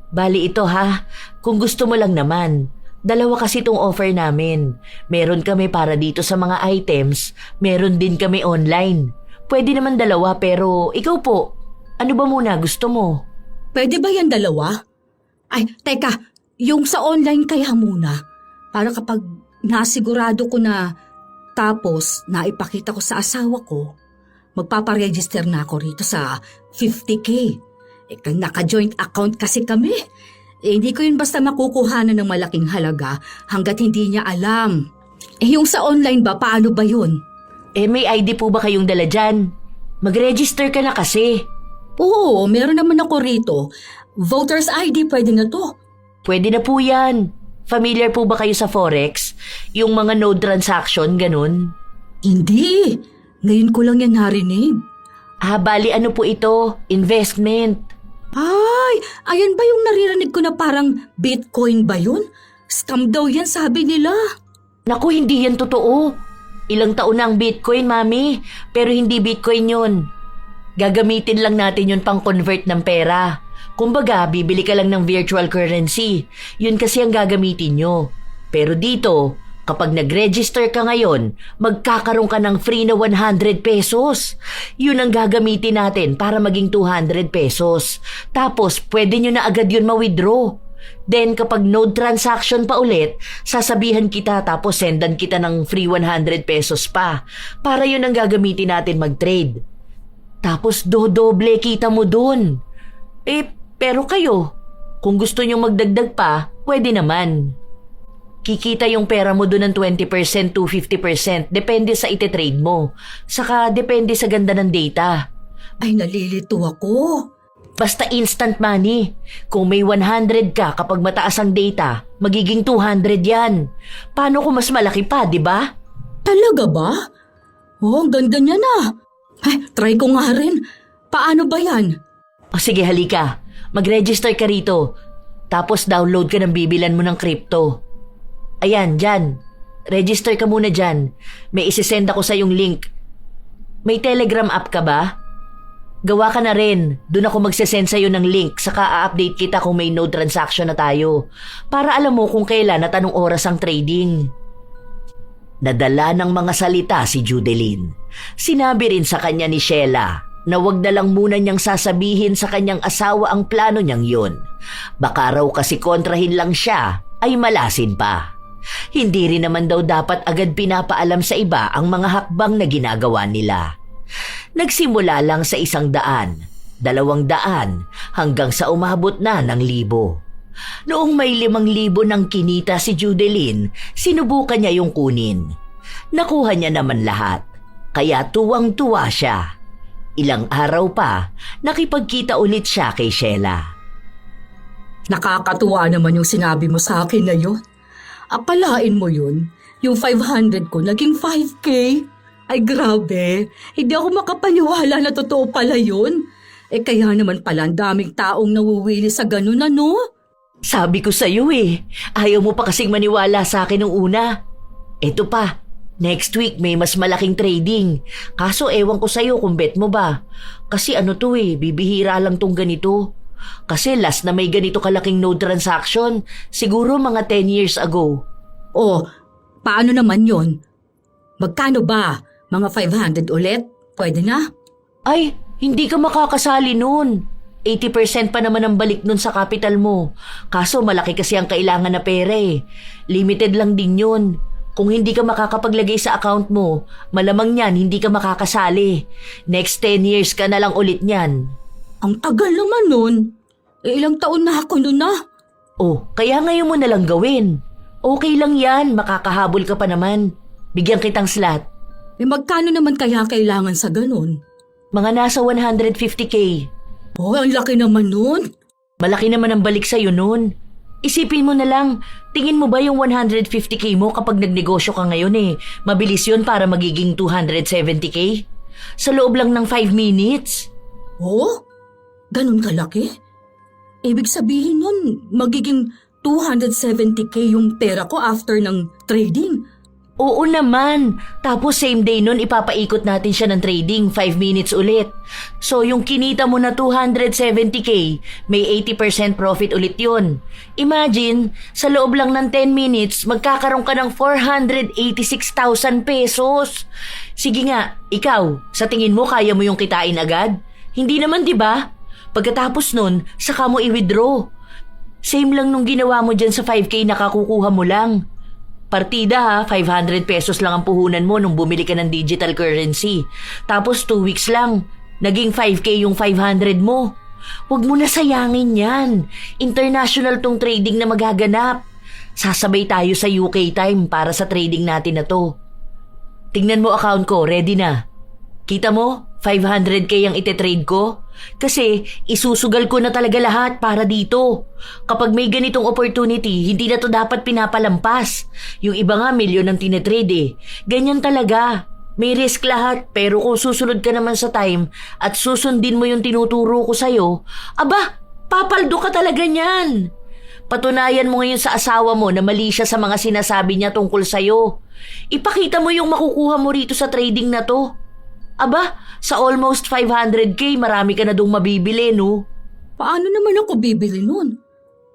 Bali ito ha, kung gusto mo lang naman. 2 kasi itong offer namin. Meron kami para dito sa mga items, meron din kami online. Pwede naman 2 pero ikaw po, ano ba muna gusto mo?
Pwede ba yan 2? Ay, teka, yung sa online kaya muna. Para kapag nasigurado ko na tapos naipakita ko sa asawa ko, magpaparegister na ako rito sa 50K. Naka-joint account kasi kami. Hindi ko yun basta makukuhanan ng malaking halaga hanggat hindi niya alam. Yung sa online ba, paano ba yun?
May ID po ba kayong dala dyan? Mag-register ka na kasi.
Oo, meron naman ako rito. Voter's ID, pwede na to.
Pwede na po yan. Familiar po ba kayo sa Forex? Yung mga node transaction, ganun?
Hindi. Ngayon ko lang yan narinig.
Bali ano po ito? Investment.
Ay, ayan ba yung naririnig ko na parang Bitcoin ba yun? Scam daw yan, sabi nila.
Naku, hindi yan totoo. Ilang taon na ang Bitcoin, Mami. Pero hindi Bitcoin yun. Gagamitin lang natin yun pang convert ng pera. Kumbaga, bibili ka lang ng virtual currency. Yun kasi ang gagamitin nyo. Pero dito, kapag nag-register ka ngayon, magkakaroon ka ng free na 100 pesos. Yun ang gagamitin natin para maging 200 pesos. Tapos, pwede nyo na agad yun ma-withdraw. Then, kapag node transaction pa ulit, sasabihan kita tapos sendan kita ng free 100 pesos pa. Para yun ang gagamitin natin mag-trade. Tapos, dodoble kita mo dun. Pero kayo, kung gusto nyo magdagdag pa, pwede naman. Kikita yung pera mo doon ng 20% to 50%. Depende sa ite-trade mo. Saka depende sa ganda ng data.
Ay, nalilito ako.
Basta instant money. Kung may 100 ka kapag mataas ang data, magiging 200 yan. Paano kung mas malaki pa, di ba?
Talaga ba? Oh, ang ganda niya na. Ay, try ko nga rin. Paano ba yan?
O sige, halika. Mag-register ka rito. Tapos download ka ng bibilan mo ng crypto. Ayan, dyan. Register ka muna dyan. May isisend ako sa yung link. May Telegram app ka ba? Gawa ka na rin. Doon ako magsisend sa'yo ng link. Saka a-update kita kung may node transaction na tayo. Para alam mo kung kailan at anong oras ang trading. Nadala ng mga salita si Judeline. Sinabi rin sa kanya ni Sheila na wag na lang muna niyang sasabihin sa kanyang asawa ang plano niyang yun. Baka raw kasi kontrahin lang siya ay malasin pa. Hindi rin naman daw dapat agad pinapaalam sa iba ang mga hakbang na ginagawa nila. Nagsimula lang sa 100, 200, hanggang sa umabot na ng 1,000. Noong may 5,000 ng kinita si Judeline, sinubukan niya yung kunin. Nakuha niya naman lahat, kaya tuwang-tuwa siya. Ilang araw pa, nakipagkita ulit siya kay Sheila.
Nakakatuwa naman yung sinabi mo sa akin na yun. Akalain mo yun, yung 500 ko naging 5K. Ay grabe, hindi ako makapaniwala na totoo pala yun. Kaya naman pala ang daming taong nawuwili sa ganun ano?
Sabi ko sa'yo ayaw mo pa kasing maniwala sa akin nung una. Eto pa, next week may mas malaking trading. Kaso ewan ko sa'yo kung bet mo ba. Kasi bibihira lang tong ganito. Kasi last na may ganito kalaking node transaction, siguro mga 10 years ago.
Oh, paano naman yon? Magkano ba? Mga 500 ulit? Pwede na?
Ay, hindi ka makakasali nun. 80% pa naman ang balik nun sa capital mo. Kaso malaki kasi ang kailangan na pera Limited lang din yun. Kung hindi ka makakapaglagay sa account mo, malamang yan hindi ka makakasali. Next 10 years ka na lang ulit niyan.
Ang tagal naman nun. Ilang taon na ako nun na.
Oh, kaya ngayon mo na lang gawin. Okay lang yan, makakahabol ka pa naman. Bigyan kitang slot.
Magkano naman kaya kailangan sa ganun?
Mga nasa 150K.
Oh, ang laki naman nun.
Malaki naman ang balik sa'yo nun. Isipin mo na lang, tingin mo ba yung 150K mo kapag nagnegosyo ka ngayon mabilis yun para magiging 270K? Sa loob lang ng 5 minutes.
Oh? Ganun kalaki? Ibig sabihin nun, magiging 270K yung pera ko after ng trading.
Oo naman. Tapos same day nun ipapaikot natin siya ng trading 5 minutes ulit. So yung kinita mo na 270K, may 80% profit ulit yun. Imagine, sa loob lang ng 10 minutes, magkakaroon ka ng 486,000 pesos. Sige nga, ikaw, sa tingin mo kaya mo yung kitain agad? Hindi naman 'di ba? Pagkatapos nun, saka mo i-withdraw. Same lang nung ginawa mo dyan sa 5K na kakukuha mo lang. Partida 500 pesos lang ang puhunan mo nung bumili ka ng digital currency. Tapos 2 weeks lang, naging 5K yung 500 mo. Huwag mo na sayangin yan. International tong trading na magaganap. Sasabay tayo sa UK time para sa trading natin na to. Tingnan mo account ko, ready na. Kita mo, 500K ang ite-trade ko? Kasi isusugal ko na talaga lahat para dito. Kapag may ganitong opportunity, hindi na to dapat pinapalampas. Yung iba nga milyon ang tinetrade Ganyan talaga. May risk lahat, pero kung susunod ka naman sa time at susundin mo yung tinuturo ko sa'yo, aba, papaldo ka talaga niyan. Patunayan mo ngayon sa asawa mo na mali siya sa mga sinasabi niya tungkol sa'yo. Ipakita mo yung makukuha mo rito sa trading na to. Aba, sa almost 500K, marami ka na dong mabibili, no?
Paano naman ako bibili nun?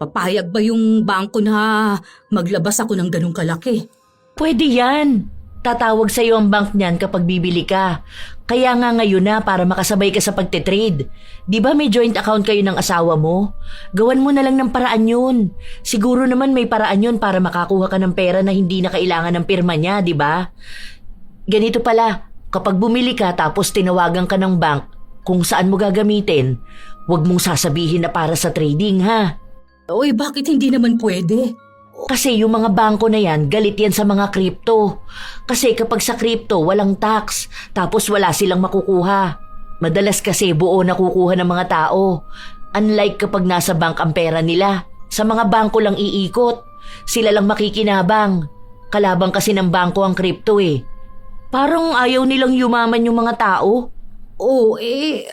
Papayag ba yung bangko na maglabas ako ng ganung kalaki?
Pwede yan. Tatawag sa'yo ang bank niyan kapag bibili ka. Kaya nga ngayon na para makasabay ka sa pagtitrade. Di ba may joint account kayo ng asawa mo? Gawan mo na lang ng paraan yun. Siguro naman may paraan yun para makakuha ka ng pera na hindi na kailangan ng pirma niya, di ba? Ganito pala. Kapag bumili ka tapos tinawagan ka ng bank kung saan mo gagamitin, huwag mong sasabihin na para sa trading ha.
Oy, bakit hindi naman pwede?
Kasi yung mga bangko na yan, galit yan sa mga crypto. Kasi kapag sa crypto, walang tax, tapos wala silang makukuha. Madalas kasi buo nakukuha ng mga tao. Unlike kapag nasa bank ang pera nila, sa mga bangko lang iikot. Sila lang makikinabang. Kalabang kasi ng bangko ang crypto Parang ayaw nilang yumaman yung mga tao.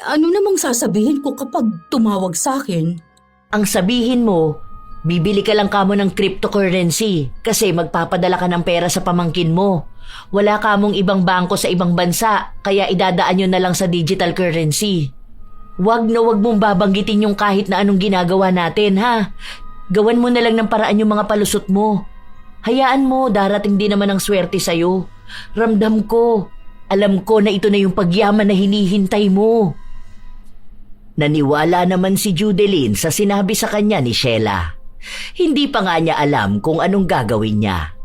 Ano namang sasabihin ko kapag tumawag sa akin?
Ang sabihin mo, bibili ka lang kamo ng cryptocurrency kasi magpapadala ka ng pera sa pamangkin mo. Wala kamong ibang bangko sa ibang bansa, kaya idadaan nyo na lang sa digital currency. Wag na wag mong babanggitin yung kahit na anong ginagawa natin, ha? Gawan mo na lang ng paraan yung mga palusot mo. Hayaan mo, darating din naman ang swerte sa'yo. Ramdam ko. Alam ko na ito na yung pagyaman na hinihintay mo. Naniwala naman si Judeline sa sinabi sa kanya ni Sheila. Hindi pa nga niya alam kung anong gagawin niya.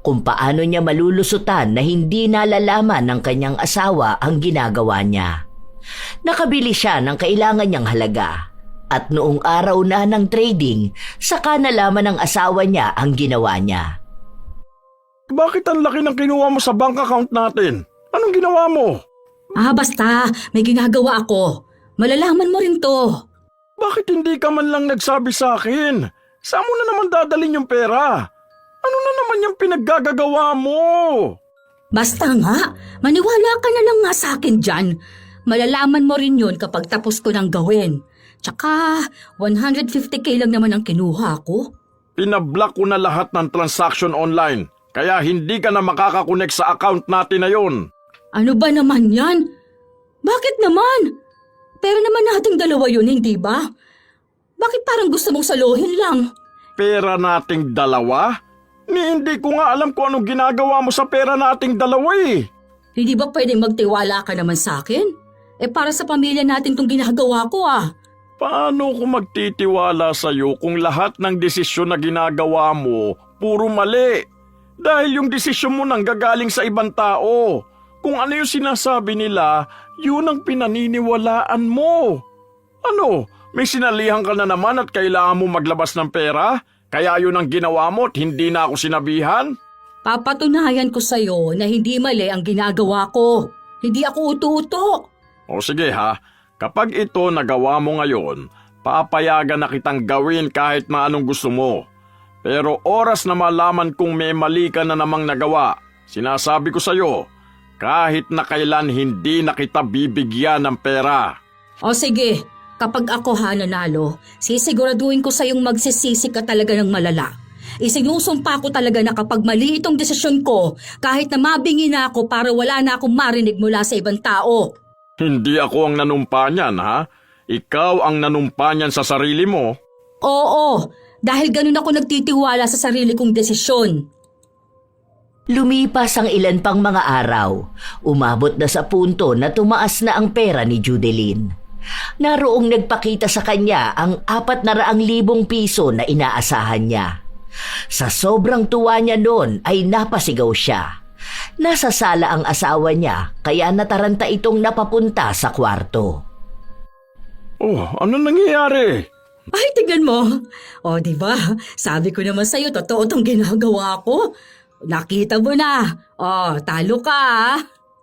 kung paano niya malulusutan na hindi nalalaman ng kanyang asawa ang ginagawa niya. Nakabili siya ng kailangan niyang halaga at noong araw na ng trading, saka nalaman ng asawa niya ang ginawa niya.
Bakit ang laki ng kinuha mo sa bank account natin? Anong ginawa mo?
Basta, may ginagawa ako. Malalaman mo rin to.
Bakit hindi ka man lang nagsabi sa akin? Saan mo na naman dadalhin yung pera? Ano na naman yung pinaggagawa mo?
Basta nga, maniwala ka na lang nga sa akin dyan. Malalaman mo rin yun kapag tapos ko nang gawin. Tsaka, 150k lang naman ang kinuha ko.
Pinablock ko na lahat ng transaction online, kaya hindi ka na makakakonek sa account natin na yun.
Ano ba naman yan? Bakit naman? Pero naman nating dalawa yun, hindi ba? Bakit parang gusto mong saluhin lang?
Pera nating dalawa? Hindi ko nga alam kung anong ginagawa mo sa pera nating dalawa eh.
Hindi ba pwedeng magtiwala ka naman sa akin? Para sa pamilya natin tong ginagawa ko
Paano ko magtitiwala sa'yo kung lahat ng desisyon na ginagawa mo puro mali? Dahil yung desisyon mo nang gagaling sa ibang tao. Kung ano yung sinasabi nila, yun ang pinaniniwalaan mo. Ano, may sinalihan ka na naman at kailangan mo maglabas ng pera? Kaya yun ang ginawa mo at hindi na ako sinabihan?
Papatunayan ko sa'yo na hindi mali ang ginagawa ko. Hindi ako uto-uto.
O sige ha, kapag ito nagawa mo ngayon, papayagan na kitang gawin kahit na anong gusto mo. Pero oras na malaman kung may mali ka na namang nagawa, sinasabi ko sa'yo, kahit na kailan hindi na kita bibigyan ng pera.
O sige, kapag ako nanalo, sisiguraduhin ko sa'yong magsisisi ka talaga ng malala. Isinusumpa ko talaga na kapag mali itong desisyon ko, kahit na mabingi na ako para wala na akong marinig mula sa ibang tao.
Hindi ako ang nanumpa niyan, ha? Ikaw ang nanumpa niyan sa sarili mo.
Oo, dahil ganun ako nagtitiwala sa sarili kong desisyon.
Lumipas ang ilan pang mga araw, umabot na sa punto na tumaas na ang pera ni Judeline. Naroong nagpakita sa kanya ang 400,000 piso na inaasahan niya. Sa sobrang tuwa niya noon ay napasigaw siya. Nasa sala ang asawa niya kaya nataranta itong napapunta sa kwarto.
Oh, ano nangyayari?
Ay, tignan mo. O, diba? Sabi ko naman sa'yo, totoo itong ginagawa ko. Nakita mo na. O, talo ka.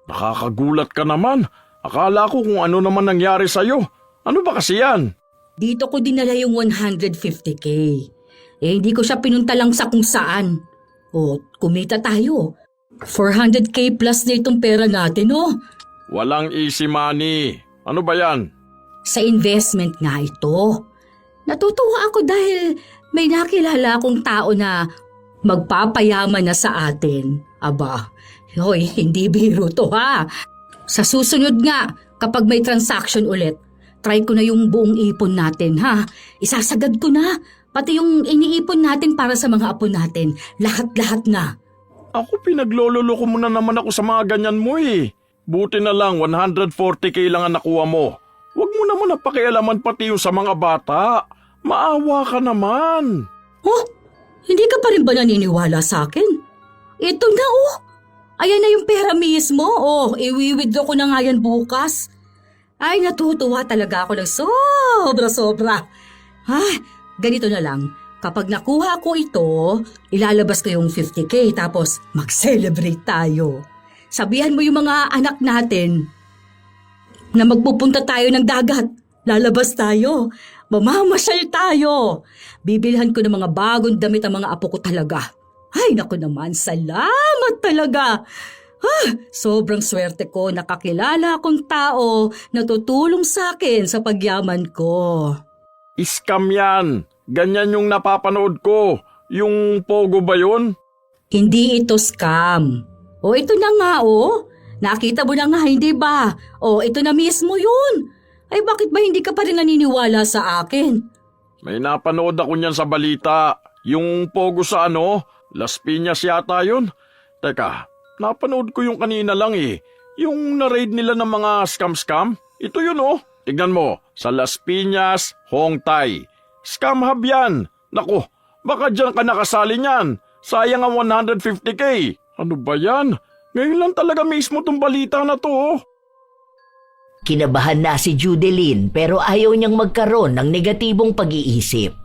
Nakakagulat ka naman. Akala ko kung ano naman nangyari sa'yo. Ano ba kasi yan?
Dito ko dinala yung 150k. Hindi ko siya pinunta lang sa kung saan. O, kumita tayo. 400k plus na itong pera natin,
Walang easy money. Ano ba yan?
Sa investment nga ito. Natutuwa ako dahil may nakilala akong tao na magpapayaman na sa atin. Aba, hoy, hindi biro to ha. Sa susunod nga, kapag may transaction ulit, try ko na yung buong ipon natin ha. Isasagad ko na, pati yung iniipon natin para sa mga apo natin. Lahat-lahat na.
Ako pinaglololoko mo na naman ako sa mga ganyan mo eh. Buti na lang 140k lang ang nakuha mo. Huwag mo naman napakialaman pati yung sa mga bata. Maawa ka naman.
Oh, hindi ka pa rin ba naniniwala sa akin? Ito na Ayan na yung pera mismo. Iwi-withdraw ko na nga yan bukas. Ay, natutuwa talaga ako ng sobra-sobra. Ganito na lang. Kapag nakuha ko ito, ilalabas ko yung 50k tapos mag-celebrate tayo. Sabihan mo yung mga anak natin na magpupunta tayo ng dagat. Lalabas tayo. Mamamasyal tayo. Bibilhan ko ng mga bagong damit ang mga apo ko talaga. Ay, naku naman, salamat talaga. Sobrang swerte ko nakakilala akong tao na tutulong sa akin sa pagyaman ko.
Scam yan. Ganyan yung napapanood ko. Yung Pogo ba yun?
Hindi ito scam. Ito na nga Nakita mo na nga, hindi ba? Ito na mismo yun. Ay, bakit ba hindi ka pa rin naniniwala sa akin?
May napanood ako niyan sa balita. Yung Pogo sa Las Piñas yata yun. Teka, napanood ko yung kanina lang eh. Yung na-raid nila ng mga scam-scam. Ito yun Tignan mo, sa Las Piñas, Hongtay. Scam hub yan. Naku, baka dyan ka nakasali niyan. Sayang ang 150K. Ano ba yan? Ngayon lang talaga mismo tong balita na to. Oh.
Kinabahan na si Judeline pero ayaw niyang magkaroon ng negatibong pag-iisip.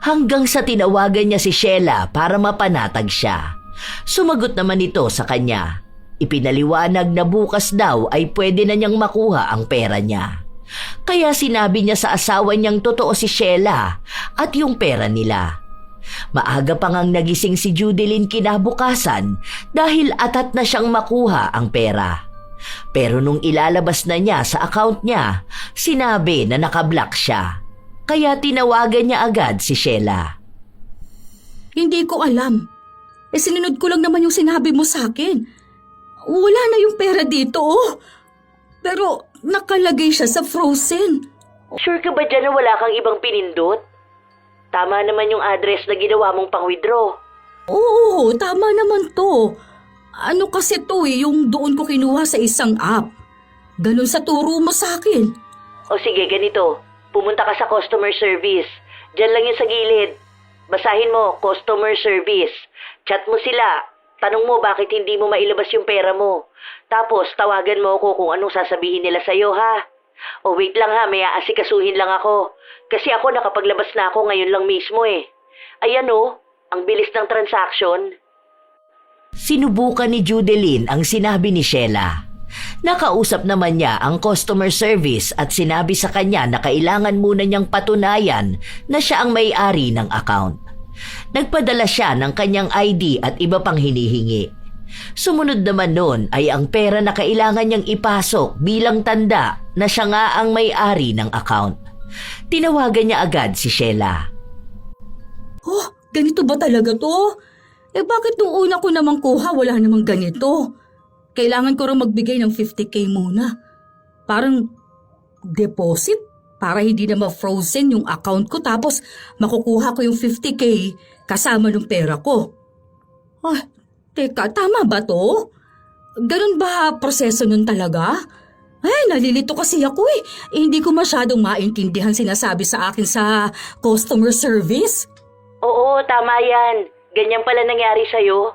Hanggang sa tinawagan niya si Sheila para mapanatag siya. Sumagot naman ito sa kanya. Ipinaliwanag na bukas daw ay pwede na niyang makuha ang pera niya. Kaya sinabi niya sa asawa niyang totoo si Sheila at yung pera nila. Maaga pa ngang nagising si Judeline kinabukasan dahil atat na siyang makuha ang pera. Pero nung ilalabas na niya sa account niya, sinabi na nakablock siya. Kaya tinawagan niya agad si Sheila.
Hindi ko alam. Sinunod ko lang naman yung sinabi mo sa akin. Wala na yung pera dito, oh. Pero nakalagay siya sa frozen.
Sure ka ba dyan na wala kang ibang pinindot? Tama naman yung address na ginawa mong pang-withdraw.
Oo, tama naman to. Ano kasi to yung doon ko kinuha sa isang app. Ganun sa turo mo sa akin.
O sige, ganito. Pumunta ka sa customer service. Diyan lang yun sa gilid. Basahin mo, customer service. Chat mo sila. Tanong mo bakit hindi mo mailabas yung pera mo. Tapos tawagan mo ako kung anong sasabihin nila sa'yo, ha? O wait lang ha, may aasikasuhin lang ako. Kasi ako nakapaglabas na ako ngayon lang mismo eh. Ayan o, ang bilis ng transaction. Sinubukan ni Judeline ang sinabi ni Sheila. Nakausap naman niya ang customer service at sinabi sa kanya na kailangan muna niyang patunayan na siya ang may-ari ng account. Nagpadala siya ng kanyang ID at iba pang hinihingi. Sumunod naman nun ay ang pera na kailangan niyang ipasok bilang tanda na siya nga ang may-ari ng account. Tinawagan niya agad si Sheila.
Oh, ganito ba talaga to? Bakit nung una ko namang kuha wala namang ganito? Kailangan ko rin magbigay ng 50K muna. Parang deposit para hindi na ma-frozen yung account ko tapos makukuha ko yung 50K kasama ng pera ko. Ah, teka, tama ba to? Ganun ba proseso nun talaga? Ay, nalilito kasi ako eh. Hindi ko masyadong maintindihan sinasabi sa akin sa customer service.
Oo, tama yan. Ganyan pala nangyari sa'yo.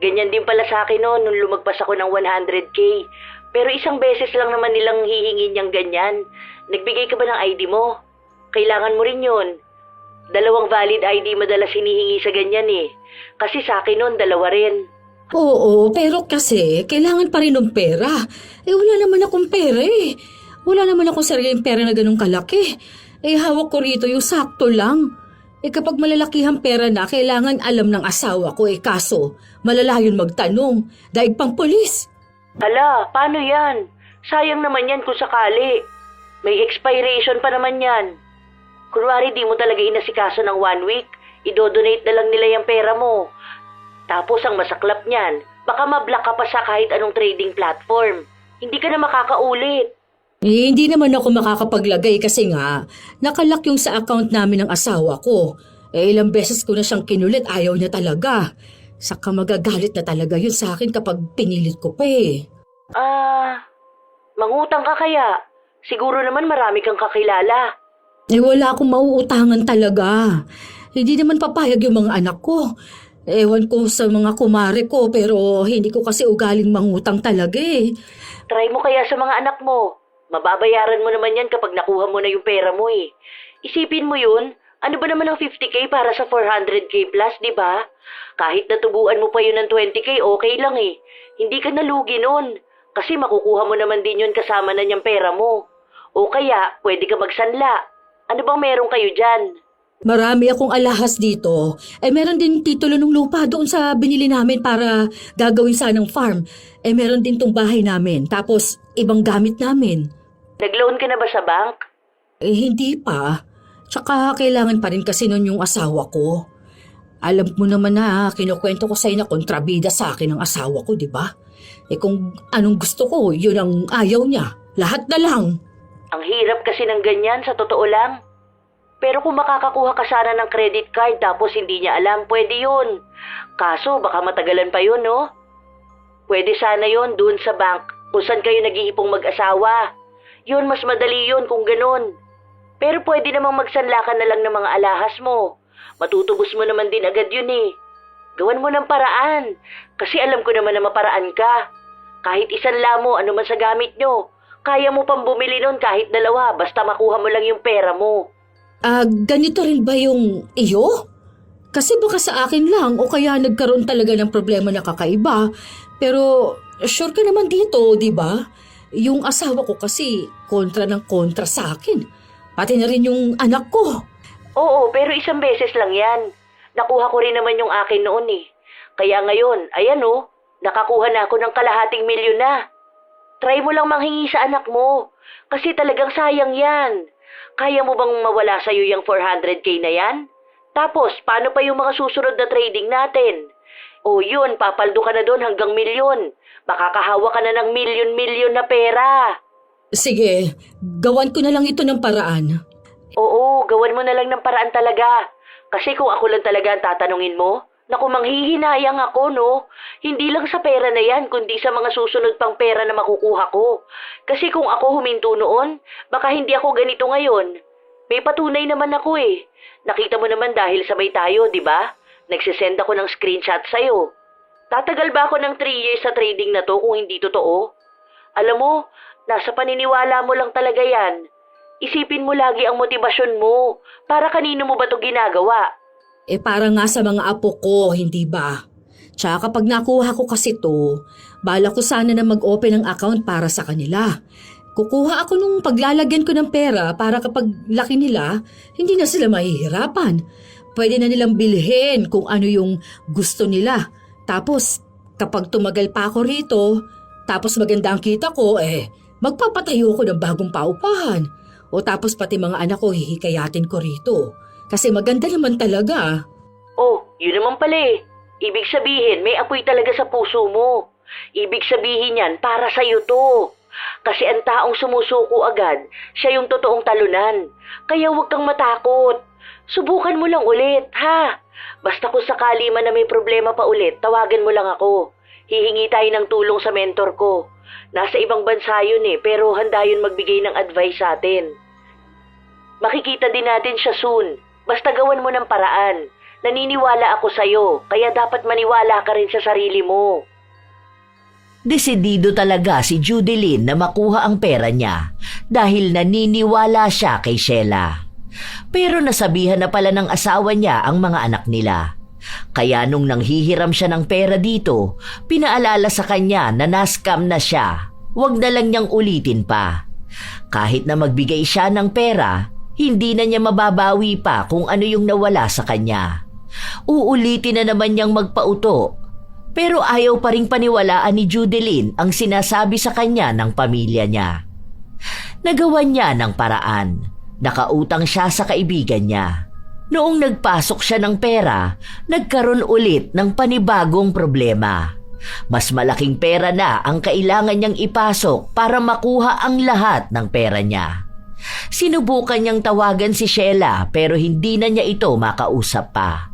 Ganyan din pala sa akin noon nung lumagpas ako ng 100K. Pero isang beses lang naman nilang hihingin niyang ganyan. Nagbigay ka ba ng ID mo? Kailangan mo rin yun. 2 valid ID madalas hinihingi sa ganyan eh. Kasi sa akin noon 2 rin.
Oo, pero kasi kailangan pa rin ng pera. Wala naman akong pera eh. Wala naman akong sariling pera na ganun kalaki. Hawak ko rito yung sakto lang. Kapag malalakihang pera na, kailangan alam ng asawa ko kaso malala yun magtanong. Daig pang polis.
Ala, paano yan? Sayang naman yan kung sakali. May expiration pa naman yan. Kunwari di mo talaga inasikaso ng 1 week, idodonate na lang nila yung pera mo. Tapos ang masaklap niyan, baka mablock ka pa sa kahit anong trading platform. Hindi ka na makakaulit.
Hindi naman ako makakapaglagay kasi nga, nakalock yung sa account namin ng asawa ko. Ilang beses ko na siyang kinulit, ayaw niya talaga. Saka magagalit na talaga yun sa akin kapag pinilit ko pa eh.
Mangutang ka kaya? Siguro naman marami kang kakilala.
Wala akong mauutangan talaga. Hindi naman papayag yung mga anak ko. Ewan ko sa mga kumare ko pero hindi ko kasi ugaling mangutang talaga eh.
Try mo kaya sa mga anak mo. Mababayaran mo naman yan kapag nakuha mo na yung pera mo eh. Isipin mo yun, ano ba naman ang 50K para sa 400K plus, di ba? Kahit natubuan mo pa yun ng 20K, okay lang eh. Hindi ka nalugi nun. Kasi makukuha mo naman din yun kasama na niyang pera mo. O kaya, pwede ka magsanla. Ano bang meron kayo dyan?
Marami akong alahas dito. Meron din titulo ng lupa doon sa binili namin para gagawin sanang farm. Meron din tong bahay namin. Tapos, ibang gamit namin.
Nag-loan ka na ba sa bank?
Hindi pa. Tsaka kailangan pa rin kasi nun yung asawa ko. Alam mo naman na kinukwento ko sa'yo na kontrabida sa akin ng asawa ko, di ba? Kung anong gusto ko, yun ang ayaw niya. Lahat na lang.
Ang hirap kasi ng ganyan, sa totoo lang. Pero kung makakakuha ka sana ng credit card tapos hindi niya alam, pwede yun. Kaso baka matagalan pa yun, no? Pwede sana yun dun sa bank kung saan kayo nag-iipong mag-asawa. Yun, mas madali yun kung ganun. Pero pwede namang magsanla ka na lang ng mga alahas mo. Matutubos mo naman din agad yun eh. Gawan mo ng paraan. Kasi alam ko naman na maparaan ka. Kahit isang lamo, ano man sa gamit nyo. Kaya mo pang bumili nun kahit dalawa, basta makuha mo lang yung pera mo.
Ganito rin ba yung iyo? Kasi baka sa akin lang o kaya nagkaroon talaga ng problema na kakaiba. Pero sure ka naman dito, di ba? Yung asawa ko kasi kontra ng kontra sa akin. Pati na rin yung anak ko.
Oo, pero isang beses lang yan. Nakuha ko rin naman yung akin noon eh. Kaya ngayon, ayan oh, nakakuha na ako ng kalahating milyon na. Try mo lang manghingi sa anak mo. Kasi talagang sayang yan. Kaya mo bang mawala sa'yo yung 400k na yan? Tapos, paano pa yung mga susunod na trading natin? O yun, papaldo ka na doon hanggang milyon. Makakahawa ka na ng milyon-milyon na pera.
Sige, gawan ko na lang ito ng paraan.
Oo, gawan mo na lang ng paraan talaga. Kasi kung ako lang talaga ang tatanungin mo, naku manghihinayang ako no. Hindi lang sa pera na yan, kundi sa mga susunod pang pera na makukuha ko. Kasi kung ako huminto noon, baka hindi ako ganito ngayon. May patunay naman ako eh. Nakita mo naman dahil sabay tayo, di ba? Nagsisend ako ng screenshot sa'yo. Tatagal ba ako ng 3 years sa trading na to kung hindi totoo? Alam mo, nasa paniniwala mo lang talaga yan. Isipin mo lagi ang motibasyon mo. Para kanino mo ba to ginagawa?
Para nga sa mga apo ko, hindi ba? Tsaka kapag nakuha ko kasi to, bala ko sana na mag-open ng account para sa kanila. Kukuha ako nung paglalagyan ko ng pera para kapag laki nila, hindi na sila mahihirapan. Pwede na nilang bilhin kung ano yung gusto nila. Tapos, kapag tumagal pa ako rito, tapos maganda ang kita ko, magpapatayo ko ng bagong paupahan. O tapos pati mga anak ko hihikayatin ko rito. Kasi maganda naman talaga.
Oh, yun naman pala eh. Ibig sabihin, may apoy talaga sa puso mo. Ibig sabihin yan, para sa'yo to. Kasi ang taong sumusuko agad, siya yung totoong talunan. Kaya huwag kang matakot. Subukan mo lang ulit, ha? Basta kung sakali man na may problema pa ulit, tawagan mo lang ako. Hihingi tayo ng tulong sa mentor ko. Nasa ibang bansa yun eh, pero handa yun magbigay ng advice sa atin. Makikita din natin siya soon. Basta gawan mo ng paraan. Naniniwala ako sa'yo, kaya dapat maniwala ka rin sa sarili mo. Desidido talaga si Judeline na makuha ang pera niya dahil naniniwala siya kay Sheila. Pero nasabihan na pala ng asawa niya ang mga anak nila. Kaya nung nanghihiram siya ng pera dito, pinaalala sa kanya na na-scam na siya. Huwag na lang niyang ulitin pa. Kahit na magbigay siya ng pera, hindi na niya mababawi pa kung ano yung nawala sa kanya. Uulitin na naman niyang magpauto. Pero ayaw pa ring paniwalaan ni Judeline ang sinasabi sa kanya ng pamilya niya. Nagawan niya ng paraan. Nakautang siya sa kaibigan niya. Noong nagpasok siya ng pera, nagkaroon ulit ng panibagong problema. Mas malaking pera na ang kailangan niyang ipasok para makuha ang lahat ng pera niya. Sinubukan niyang tawagan si Sheila pero hindi na niya ito makausap pa.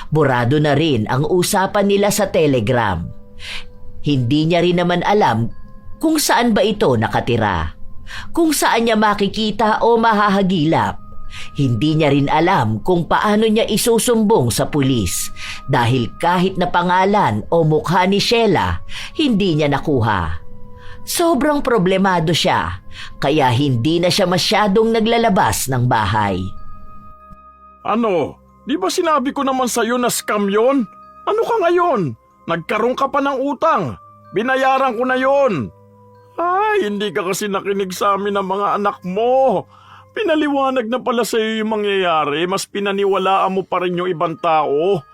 Burado na rin ang usapan nila sa Telegram. Hindi niya rin naman alam kung saan ba ito nakatira, kung saan niya makikita o mahahagilap. Hindi niya rin alam kung paano niya isusumbong sa pulis dahil kahit na pangalan o mukha ni Sheila, hindi niya nakuha. Sobrang problemado siya, kaya hindi na siya masyadong naglalabas ng bahay.
Ano? Di ba sinabi ko naman sa'yo na scam yon? Ano ka ngayon? Nagkaroon ka pa ng utang. Binayaran ko na yon. Ay, hindi ka kasi nakinig sa amin ng mga anak mo. Pinaliwanag na pala sa'yo yung mangyayari, mas pinaniwalaan mo pa rin yung ibang tao.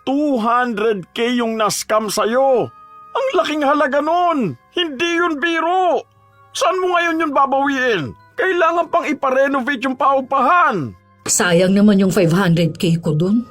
200k yung na-scam sa'yo. Ang laking halaga nun. Hindi yun biro. Saan mo ngayon yun babawiin? Kailangan pang iparenovate yung paupahan.
Sayang naman yung 500k ko dun.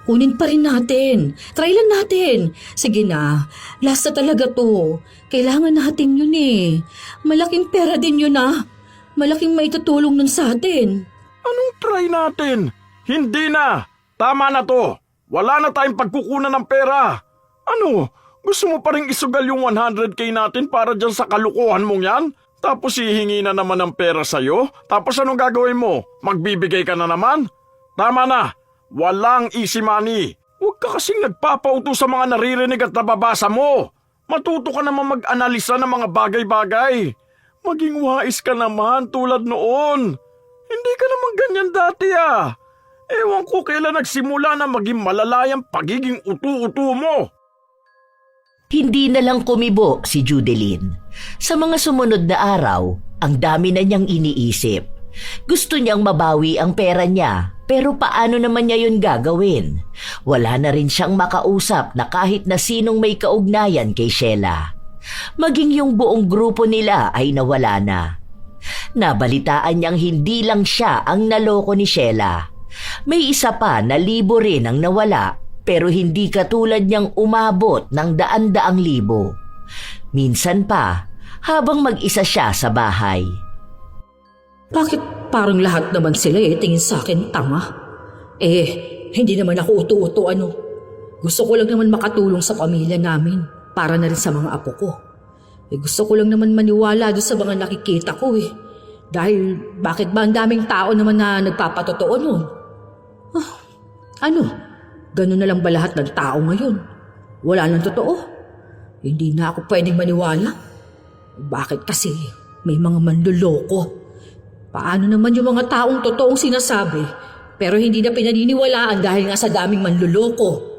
Kunin pa rin natin. Try lang natin. Sige na, last na talaga to. Kailangan natin yun eh. Malaking pera din yun ah. Malaking maitutulong nun sa atin.
Anong try natin? Hindi na. Tama na to. Wala na tayong pagkukunan ng pera. Ano? Gusto mo pa rin isugal yung 100k natin para dyan sa kalukuhan mong yan? Tapos hihingi na naman ng pera sa'yo? Tapos anong gagawin mo? Magbibigay ka na naman? Tama na. Walang easy money. Huwag Huwag ka kasing nagpapauto sa mga naririnig at nababasa mo. Matuto ka naman mag-analisa ng mga bagay-bagay. Maging wais ka naman tulad noon. Hindi ka naman ganyan dati ah. Ewan ko kailan nagsimula na maging malalayang pagiging utu-utu mo.
Hindi na lang kumibo si Judeline. Sa mga sumunod na araw, ang dami na niyang iniisip. Gusto niyang mabawi ang pera niya, pero paano naman niya yun gagawin? Wala na rin siyang makausap na kahit na sinong may kaugnayan kay Sheila. Maging yung buong grupo nila ay nawala na. Nabalitaan niyang hindi lang siya ang naloko ni Sheila. May isa pa na libo rin ang nawala, pero hindi katulad niyang umabot ng daan-daang libo. Minsan pa, habang mag-isa siya sa bahay.
Bakit parang lahat naman sila tingin sa akin tanga? Hindi naman ako utu-utu ano. Gusto ko lang naman makatulong sa pamilya namin para na rin sa mga apo ko. Gusto ko lang naman maniwala doon sa mga nakikita ko Dahil bakit ba ang daming tao naman na nagpapatotoo nun? Ano? Ganun na lang ba lahat ng tao ngayon? Wala nang totoo? Hindi na ako pwedeng maniwala. Bakit kasi may mga manloloko? Paano naman yung mga taong totoong sinasabi pero hindi na pinaniniwalaan dahil nga sa daming manloloko?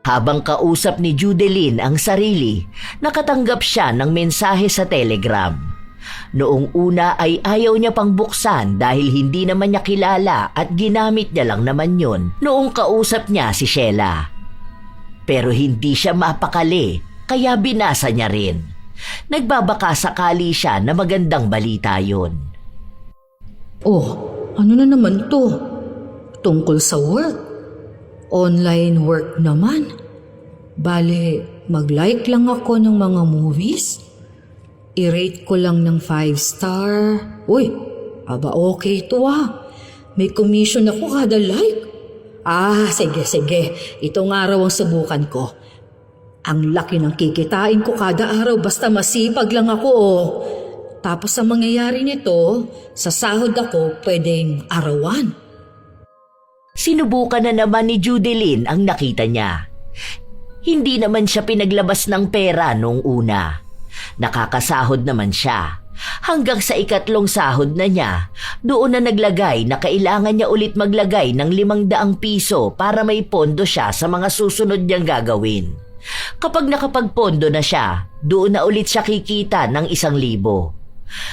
Habang kausap ni Judeline ang sarili, nakatanggap siya ng mensahe sa Telegram. Noong una ay ayaw niya pang buksan dahil hindi naman niya kilala at ginamit niya lang naman yun noong kausap niya si Sheila. Pero hindi siya mapakali kaya binasa niya rin. Nagbabaka sakali siya na magandang balita yun.
Ano na naman to? Tungkol sa work? Online work naman? Bale, mag-like lang ako ng mga movies? I-rate ko lang ng 5 star? Uy, aba okay to May commission ako kada like. Sige. Ito nga raw ang subukan ko. Ang laki ng kikitain ko kada araw basta masipag lang ako Tapos ang mangyayari nito, sa sahod ako pwedeng arawan.
Sinubukan na naman ni Judeline ang nakita niya. Hindi naman siya pinaglabas ng pera noong una. Nakakasahod naman siya. Hanggang sa ikatlong sahod na niya, doon na naglagay na kailangan niya ulit maglagay ng 500 piso para may pondo siya sa mga susunod niyang gagawin. Kapag nakapagpondo na siya, doon na ulit siya kikita ng 1,000.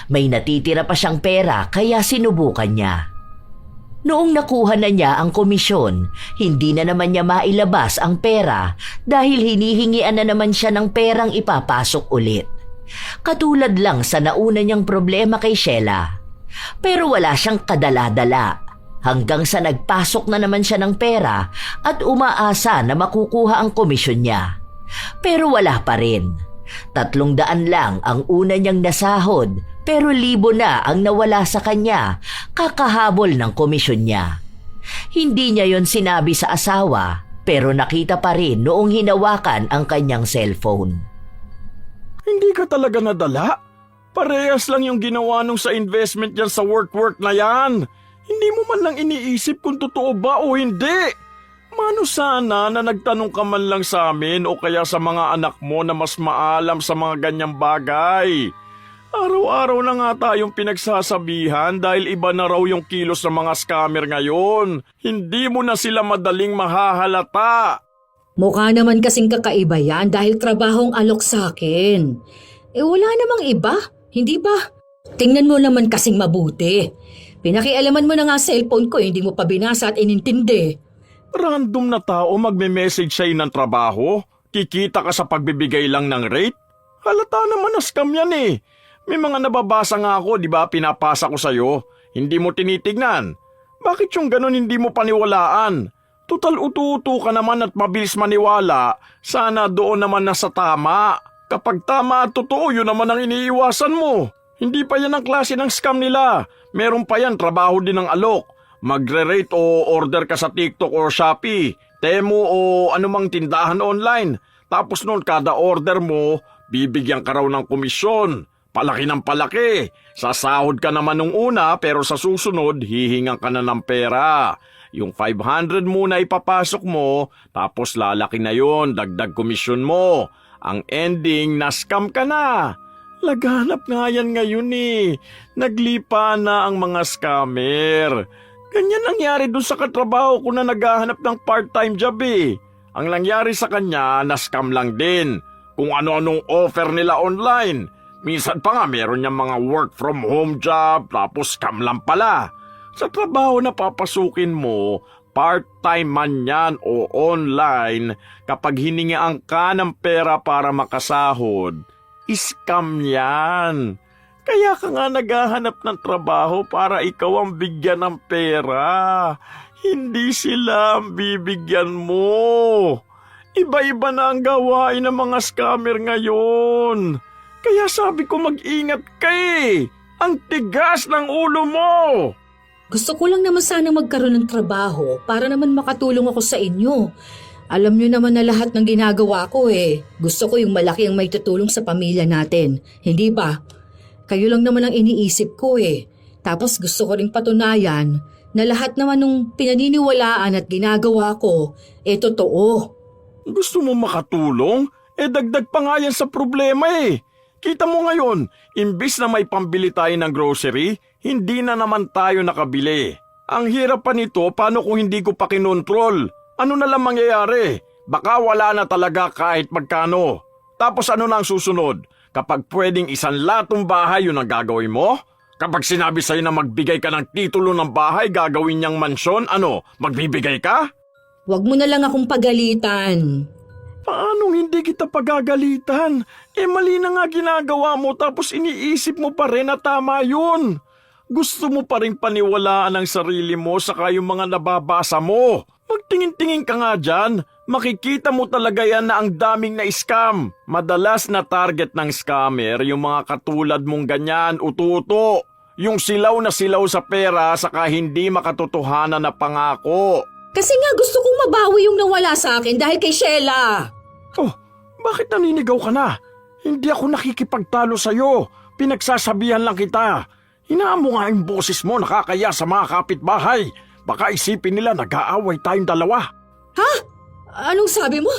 May natitira pa siyang pera kaya sinubukan niya. Noong nakuha na niya ang komisyon, hindi na naman niya mailabas ang pera dahil hinihingian na naman siya ng perang ipapasok ulit. Katulad lang sa nauna niyang problema kay Sheila. Pero wala siyang kadala-dala hanggang sa nagpasok na naman siya ng pera at umaasa na makukuha ang komisyon niya. Pero wala pa rin. 300 lang ang una niyang nasahod pero 1,000 na ang nawala sa kanya kakahabol ng komisyon niya. Hindi niya yon sinabi sa asawa pero nakita pa rin noong hinawakan ang kanyang cellphone.
Hindi ka talaga nadala? Parehas lang yung ginawa nung sa investment yan sa work na yan. Hindi mo man lang iniisip kung totoo ba o hindi. Mano sana na nagtanong ka man lang sa amin o kaya sa mga anak mo na mas maalam sa mga ganyang bagay. Araw-araw na nga tayong pinagsasabihan dahil iba na raw yung kilos ng mga scammer ngayon. Hindi mo na sila madaling mahahalata.
Mukha naman kasing kakaiba yan dahil trabahong alok sa akin. Wala namang iba, hindi ba? Tingnan mo naman kasing mabuti. Pinakialaman mo na nga cellphone ko, hindi mo pa binasa at inintindi.
Random na tao magme-message sa'yo ng trabaho? Kikita ka sa pagbibigay lang ng rate? Halata naman na scam yan May mga nababasa nga ako, di ba, pinapasa ko sa'yo. Hindi mo tinitignan. Bakit yung ganun hindi mo paniwalaan? Total utu-utu ka naman at mabilis maniwala. Sana doon naman nasa tama. Kapag tama at totoo, yun naman ang iniiwasan mo. Hindi pa yan ang klase ng scam nila. Meron pa yan, trabaho din ng alok. Magre-rate o order ka sa TikTok o Shopee, Temu o anumang tindahan online. Tapos noon kada order mo, bibigyan ka raw ng komisyon. Palaki ng palaki. Sasahod ka naman nung una pero sa susunod, hihingan ka na ng pera. Yung 500 muna ipapasok mo, tapos lalaki na yon, dagdag komisyon mo. Ang ending, na-scam ka na. Laganap nga yan ngayon eh. Naglipa na ang mga scammer. Ganyan nangyari dun sa katrabaho ko na naghahanap ng part-time job eh. Ang nangyari sa kanya, na-scam lang din. Kung ano-anong offer nila online. Minsan pa nga meron niyang mga work from home job, tapos scam lang pala. Sa trabaho na papasukin mo, part-time man yan o online, kapag hiningaan ka ng pera para makasahod, scam yan. Kaya ka nga naghahanap ng trabaho para ikaw ang bigyan ng pera. Hindi sila ang bibigyan mo. Iba-iba na ang gawain ng mga scammer ngayon. Kaya sabi ko mag-ingat ka eh. Ang tigas ng ulo mo.
Gusto ko lang naman sana magkaroon ng trabaho para naman makatulong ako sa inyo. Alam niyo naman na lahat ng ginagawa ko eh. Gusto ko yung malaki ang may tutulong sa pamilya natin. Hindi ba? Kayo lang naman ang iniisip ko eh. Tapos gusto ko ring patunayan na lahat naman ng pinaniniwalaan at ginagawa ko totoo.
Gusto mo makatulong? Dagdag pa nga yan sa problema eh. Kita mo ngayon, imbis na may pambili tayo ng grocery, hindi na naman tayo nakabili. Ang hirap pa nito, paano kung hindi ko pa kinontrol? Ano na lang mangyayari? Baka wala na talaga kahit magkano. Tapos ano na ang susunod? Kapag pwedeng isanlatong bahay yun ang gagawin mo? Kapag sinabi sa'yo na magbigay ka ng titulo ng bahay, gagawin niyang mansyon, magbibigay ka?
Huwag mo na lang akong pagalitan.
Paano hindi kita pagagalitan? Mali na nga ginagawa mo tapos iniisip mo pa rin na tama yun. Gusto mo pa rin paniwalaan ang sarili mo saka yung mga nababasa mo. Magtingin-tingin ka nga dyan. Makikita mo talaga yan na ang daming na-scam. Madalas na target ng scammer yung mga katulad mong ganyan, ututo. Yung silaw na silaw sa pera saka hindi makatotohanan na pangako.
Kasi nga gusto kong mabawi yung nawala sa akin dahil kay Sheila.
Oh, bakit naninigaw ka na? Hindi ako nakikipagtalo sa'yo. Pinagsasabihan lang kita. Hinaan mo nga yung boses mo, nakakaya sa mga kapitbahay. Baka isipin nila nag-aaway tayong dalawa.
Ha? Anong sabi mo?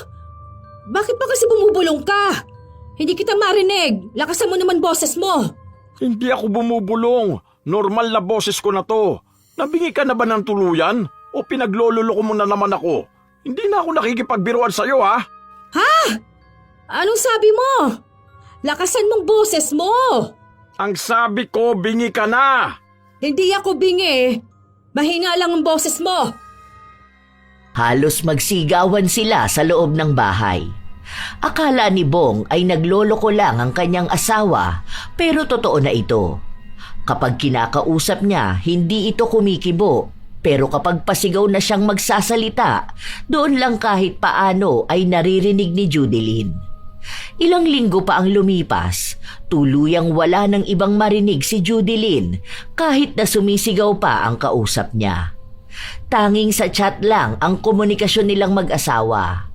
Bakit pa kasi bumubulong ka? Hindi kita marinig. Lakasan mo naman boses mo.
Hindi ako bumubulong. Normal na boses ko na to. Nabingi ka na ba ng tuluyan? O pinaglololo ko mo na naman ako? Hindi na ako nakikipagbiruan sa'yo ha?
Ha? Anong sabi mo? Lakasan mong boses mo.
Ang sabi ko, bingi ka na.
Hindi ako bingi. Mahina lang ang boses mo.
Halos magsigawan sila sa loob ng bahay. Akala ni Bong ay nagloloko lang ang kanyang asawa, pero totoo na ito. Kapag kinakausap niya, hindi ito kumikibo. Pero kapag pasigaw na siyang magsasalita, doon lang kahit paano ay naririnig ni Judeline. Ilang linggo pa ang lumipas, tuluyang wala ng ibang marinig si Judeline kahit na sumisigaw pa ang kausap niya. Tanging sa chat lang ang komunikasyon nilang mag-asawa.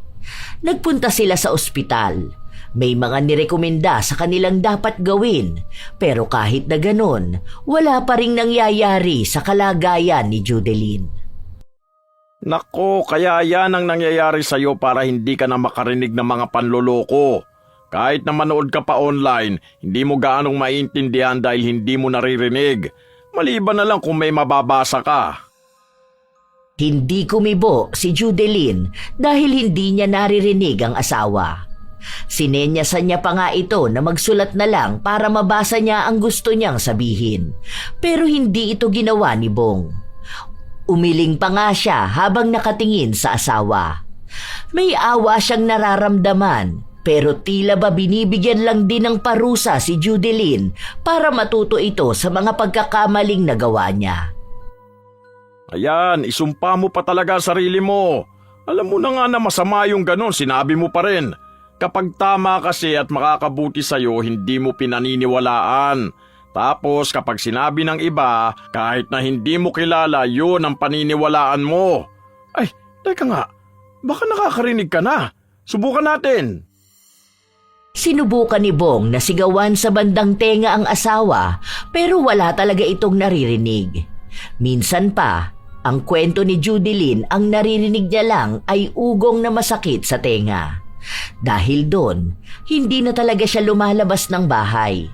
Nagpunta sila sa ospital. May mga nirekomenda sa kanilang dapat gawin, pero kahit na ganon, wala pa ring nangyayari sa kalagayan ni Judeline.
Nako, kaya yan ang nangyayari sa'yo para hindi ka na makarinig ng mga panloloko. Kahit na manood ka pa online, hindi mo gaanong maintindihan dahil hindi mo naririnig. Maliban na lang kung may mababasa ka.
Hindi kumibo si Judeline dahil hindi niya naririnig ang asawa. Sinenyasan niya pa nga ito na magsulat na lang para mabasa niya ang gusto niyang sabihin. Pero hindi ito ginawa ni Bong. Umiling pa nga siya habang nakatingin sa asawa. May awa siyang nararamdaman, pero tila ba binibigyan lang din ng parusa si Judeline para matuto ito sa mga pagkakamaling nagawa niya.
Ayan, isumpa mo pa talaga ang sarili mo. Alam mo na nga na masama yung ganon, sinabi mo pa rin. Kapag tama kasi at makakabuti sa'yo, hindi mo pinaniniwalaan. Tapos kapag sinabi ng iba, kahit na hindi mo kilala, yun ang paniniwalaan mo. Ay, teka nga, baka nakakarinig ka na. Subukan natin.
Sinubukan ni Bong na sigawan sa bandang tenga ang asawa pero wala talaga itong naririnig. Minsan pa, Ang kwento ni Judilyn ang naririnig niya lang ay ugong na masakit sa tenga. Dahil doon, hindi na talaga siya lumalabas ng bahay.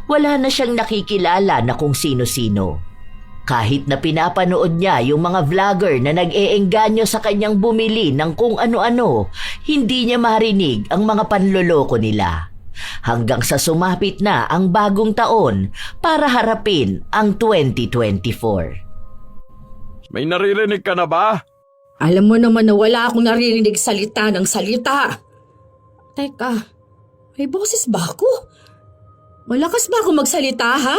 Wala na siyang nakikilala na kung sino-sino. Kahit na pinapanood niya yung mga vlogger na nag-eengganyo sa kanyang bumili ng kung ano-ano, hindi niya marinig ang mga panloloko nila. Hanggang sa sumapit na ang bagong taon para harapin ang 2024.
May naririnig ka na ba?
Alam mo naman na wala akong naririnig salita ng salita. Teka, may boses ba ako? Malakas ba ako magsalita, ha?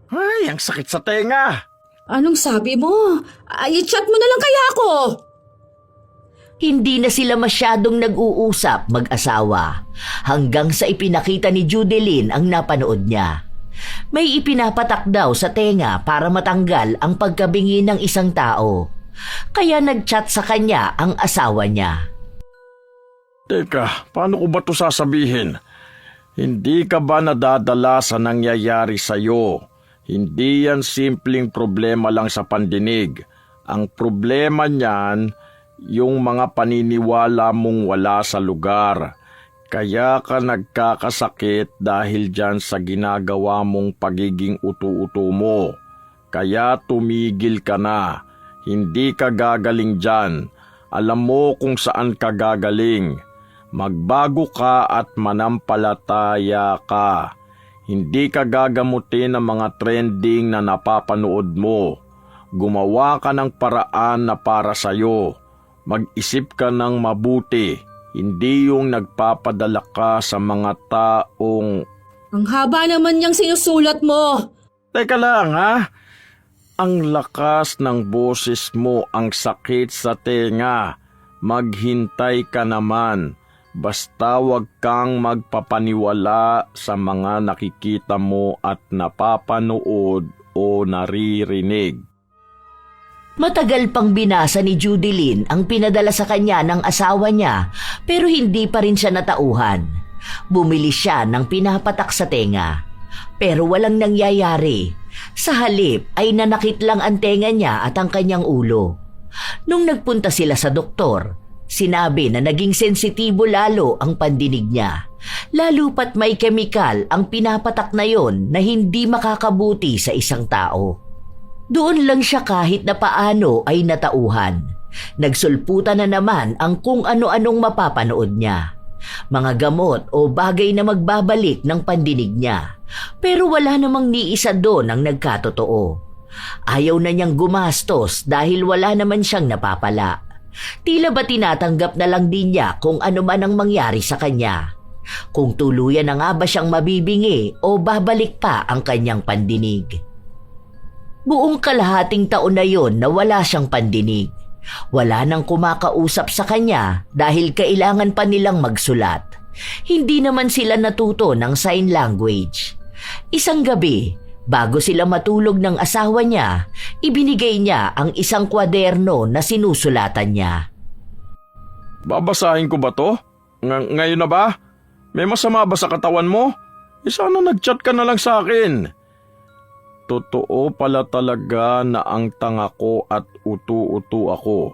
Ay, ang sakit sa tenga.
Anong sabi mo? Ay, i-chat mo na lang kaya ako.
Hindi na sila masyadong nag-uusap mag-asawa hanggang sa ipinakita ni Judilyn ang napanood niya. May ipinapatak daw sa tenga para matanggal ang pagkabingi ng isang tao. Kaya nag-chat sa kanya ang asawa niya.
Teka, paano ko ba ito sasabihin? Hindi ka ba nadadala sa nangyayari sa'yo? Hindi yan simpleng problema lang sa pandinig. Ang problema niyan, yung mga paniniwala mong wala sa lugar. Kaya ka nagkakasakit dahil dyan sa ginagawa mong pagiging utu-utu mo. Kaya tumigil ka na. Hindi ka gagaling dyan. Alam mo kung saan ka gagaling. Magbago ka at manampalataya ka. Hindi ka gagamutin ng mga trending na napapanood mo. Gumawa ka ng paraan na para sa'yo. Mag-isip ka ng mabuti. Hindi yung nagpapadala ka sa mga taong...
Ang haba naman niyang sinusulat mo.
Teka lang ha. Ang lakas ng boses mo, ang sakit sa tenga. Maghintay ka naman. Basta wag kang magpapaniwala sa mga nakikita mo at napapanood o naririnig.
Matagal pang binasa ni Judilyn ang pinadala sa kanya ng asawa niya pero hindi pa rin siya natauhan. Bumili siya ng pinapatak sa tenga. Pero walang nangyayari. Sa halip ay nanakit lang ang tenga niya at ang kanyang ulo. Nung nagpunta sila sa doktor, sinabi na naging sensitibo lalo ang pandinig niya. Lalo pat may kemikal ang pinapatak na yon na hindi makakabuti sa isang tao. Doon lang siya kahit na paano ay natauhan. Nagsulputan na naman ang kung ano-anong mapapanood niya. Mga gamot o bagay na magbabalik ng pandinig niya. Pero wala namang ni isa doon ang nagkatotoo. Ayaw na niyang gumastos dahil wala naman siyang napapala. Tila ba tinatanggap na lang din niya kung ano man ang mangyari sa kanya. Kung tuluyan na nga ba siyang mabibingi o babalik pa ang kanyang pandinig. Buong kalahating taon na yon na wala siyang pandinig. Wala nang kumakausap sa kanya dahil kailangan pa nilang magsulat. Hindi naman sila natuto ng sign language. Isang gabi, bago sila matulog ng asawa niya, ibinigay niya ang isang kwaderno na sinusulatan niya.
Babasahin ko ba to? Ngayon na ba? May masama ba sa katawan mo? Sana nag-chat ka na lang sa akin. Totoo pala talaga na ang tanga ko at utu-utu ako.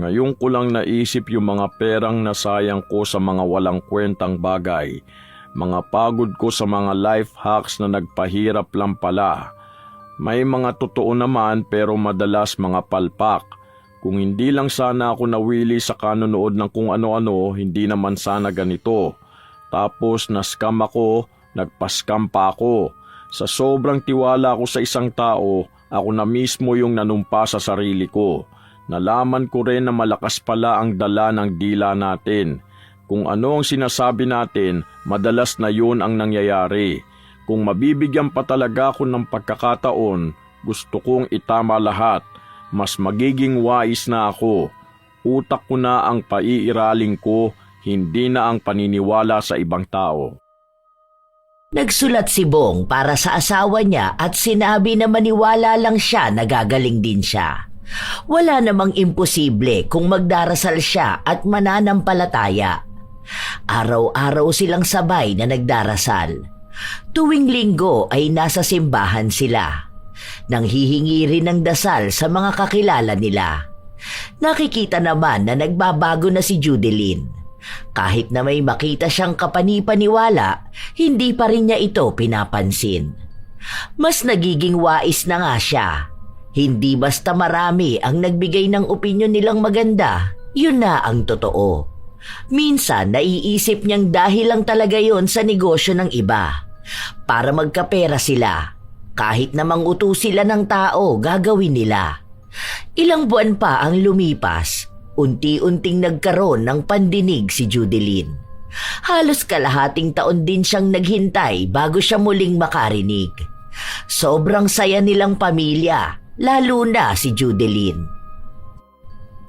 Ngayon ko lang naisip yung mga perang nasayang ko sa mga walang kwentang bagay. Mga pagod ko sa mga life hacks na nagpahirap lang pala. May mga totoo naman pero madalas mga palpak. Kung hindi lang sana ako nawili sa kanonood ng kung ano-ano, hindi naman sana ganito. Tapos na-scam ako, nagpa-scam pa ako. Sa sobrang tiwala ko sa isang tao, ako na mismo yung nanumpa sa sarili ko. Nalaman ko rin na malakas pala ang dala ng dila natin. Kung ano ang sinasabi natin, madalas na yun ang nangyayari. Kung mabibigyan pa talaga ako ng pagkakataon, gusto kong itama lahat. Mas magiging wais na ako. Utak ko na ang paiiraling ko, hindi na ang paniniwala sa ibang tao.
Nagsulat si Bong para sa asawa niya at sinabi na maniwala lang siya na gagaling din siya. Wala namang imposible kung magdarasal siya at mananampalataya. Araw-araw silang sabay na nagdarasal. Tuwing linggo ay nasa simbahan sila. nang hihingi rin ng dasal sa mga kakilala nila. Nakikita naman na nagbabago na si Judeline. Kahit na may makita siyang kapanipaniwala, hindi pa rin niya ito pinapansin. Mas nagiging wais na nga siya. Hindi basta marami ang nagbigay ng opinyon nilang maganda, yun na ang totoo. Minsan naiisip niyang dahil lang talaga yon sa negosyo ng iba. Para magkapera sila. Kahit namang utos sila ng tao, gagawin nila. Ilang buwan pa ang lumipas, unti-unting nagkaroon ng pandinig si Judeline. Halos kalahating taon din siyang naghintay bago siya muling makarinig. Sobrang saya nilang pamilya, lalo na si Judeline.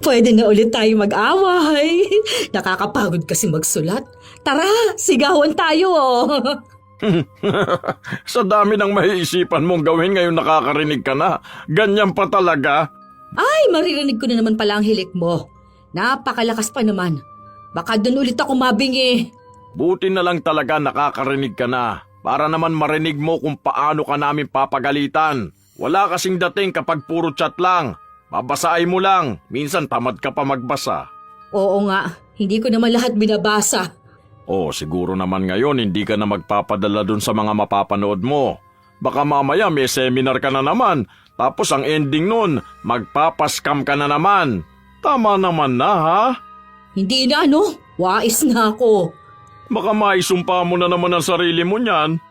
Pwede na ulit tayo mag-away. Nakakapagod kasi magsulat. Tara, sigawan tayo.
Sa dami ng maiisipan mong gawin ngayon nakakarinig ka na. Ganyan pa talaga.
Ay, maririnig ko na naman pala ang hilik mo. Napakalakas pa naman. Baka doon ulit ako mabingi.
Buti na lang talaga nakakarinig ka na. Para naman marinig mo kung paano ka namin papagalitan. Wala kasing dating kapag puro chat lang. Babasahin mo lang. Minsan tamad ka pa magbasa.
Oo nga, hindi ko naman lahat binabasa.
Siguro naman ngayon hindi ka na magpapadala dun sa mga mapapanood mo. Baka mamaya may seminar ka na naman, tapos ang ending nun, magpapaskam ka na naman. Tama naman na ha?
Hindi na wais na ako.
Baka maisumpa mo na naman ang sarili mo niyan.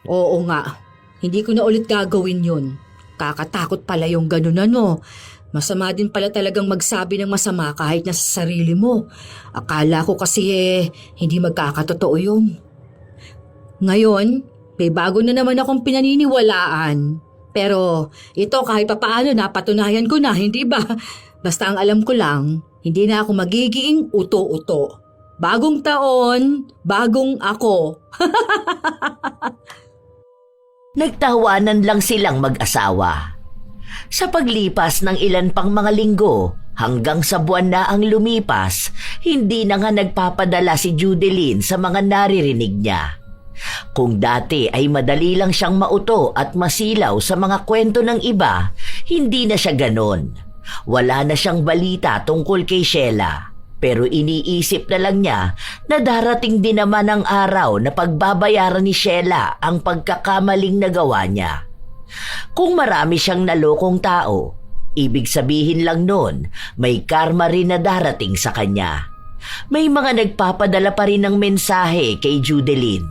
Oo nga, hindi ko na ulit gagawin yun. Kakatakot pala yung ganun Masama din pala talagang magsabi ng masama kahit na sa sarili mo. Akala ko kasi hindi magkakatotoo yun. Ngayon, may bago na naman akong pinaniniwalaan. Pero ito kahit papaano napatunayan ko na, hindi ba? Basta ang alam ko lang, hindi na ako magiging uto-uto. Bagong taon, bagong ako.
Nagtawanan lang silang mag-asawa. Sa paglipas ng ilan pang mga linggo, hanggang sa buwan na ang lumipas, hindi na nga nagpapadala si Judeline sa mga naririnig niya. Kung dati ay madali lang siyang mauto at masilaw sa mga kwento ng iba, hindi na siya ganon. Wala na siyang balita tungkol kay Sheila. Pero iniisip na lang niya na darating din naman ang araw na pagbabayaran ni Sheila ang pagkakamaling nagawa niya. Kung marami siyang nalokong tao, ibig sabihin lang nun, may karma rin na darating sa kanya. May mga nagpapadala pa rin ng mensahe kay Judeline.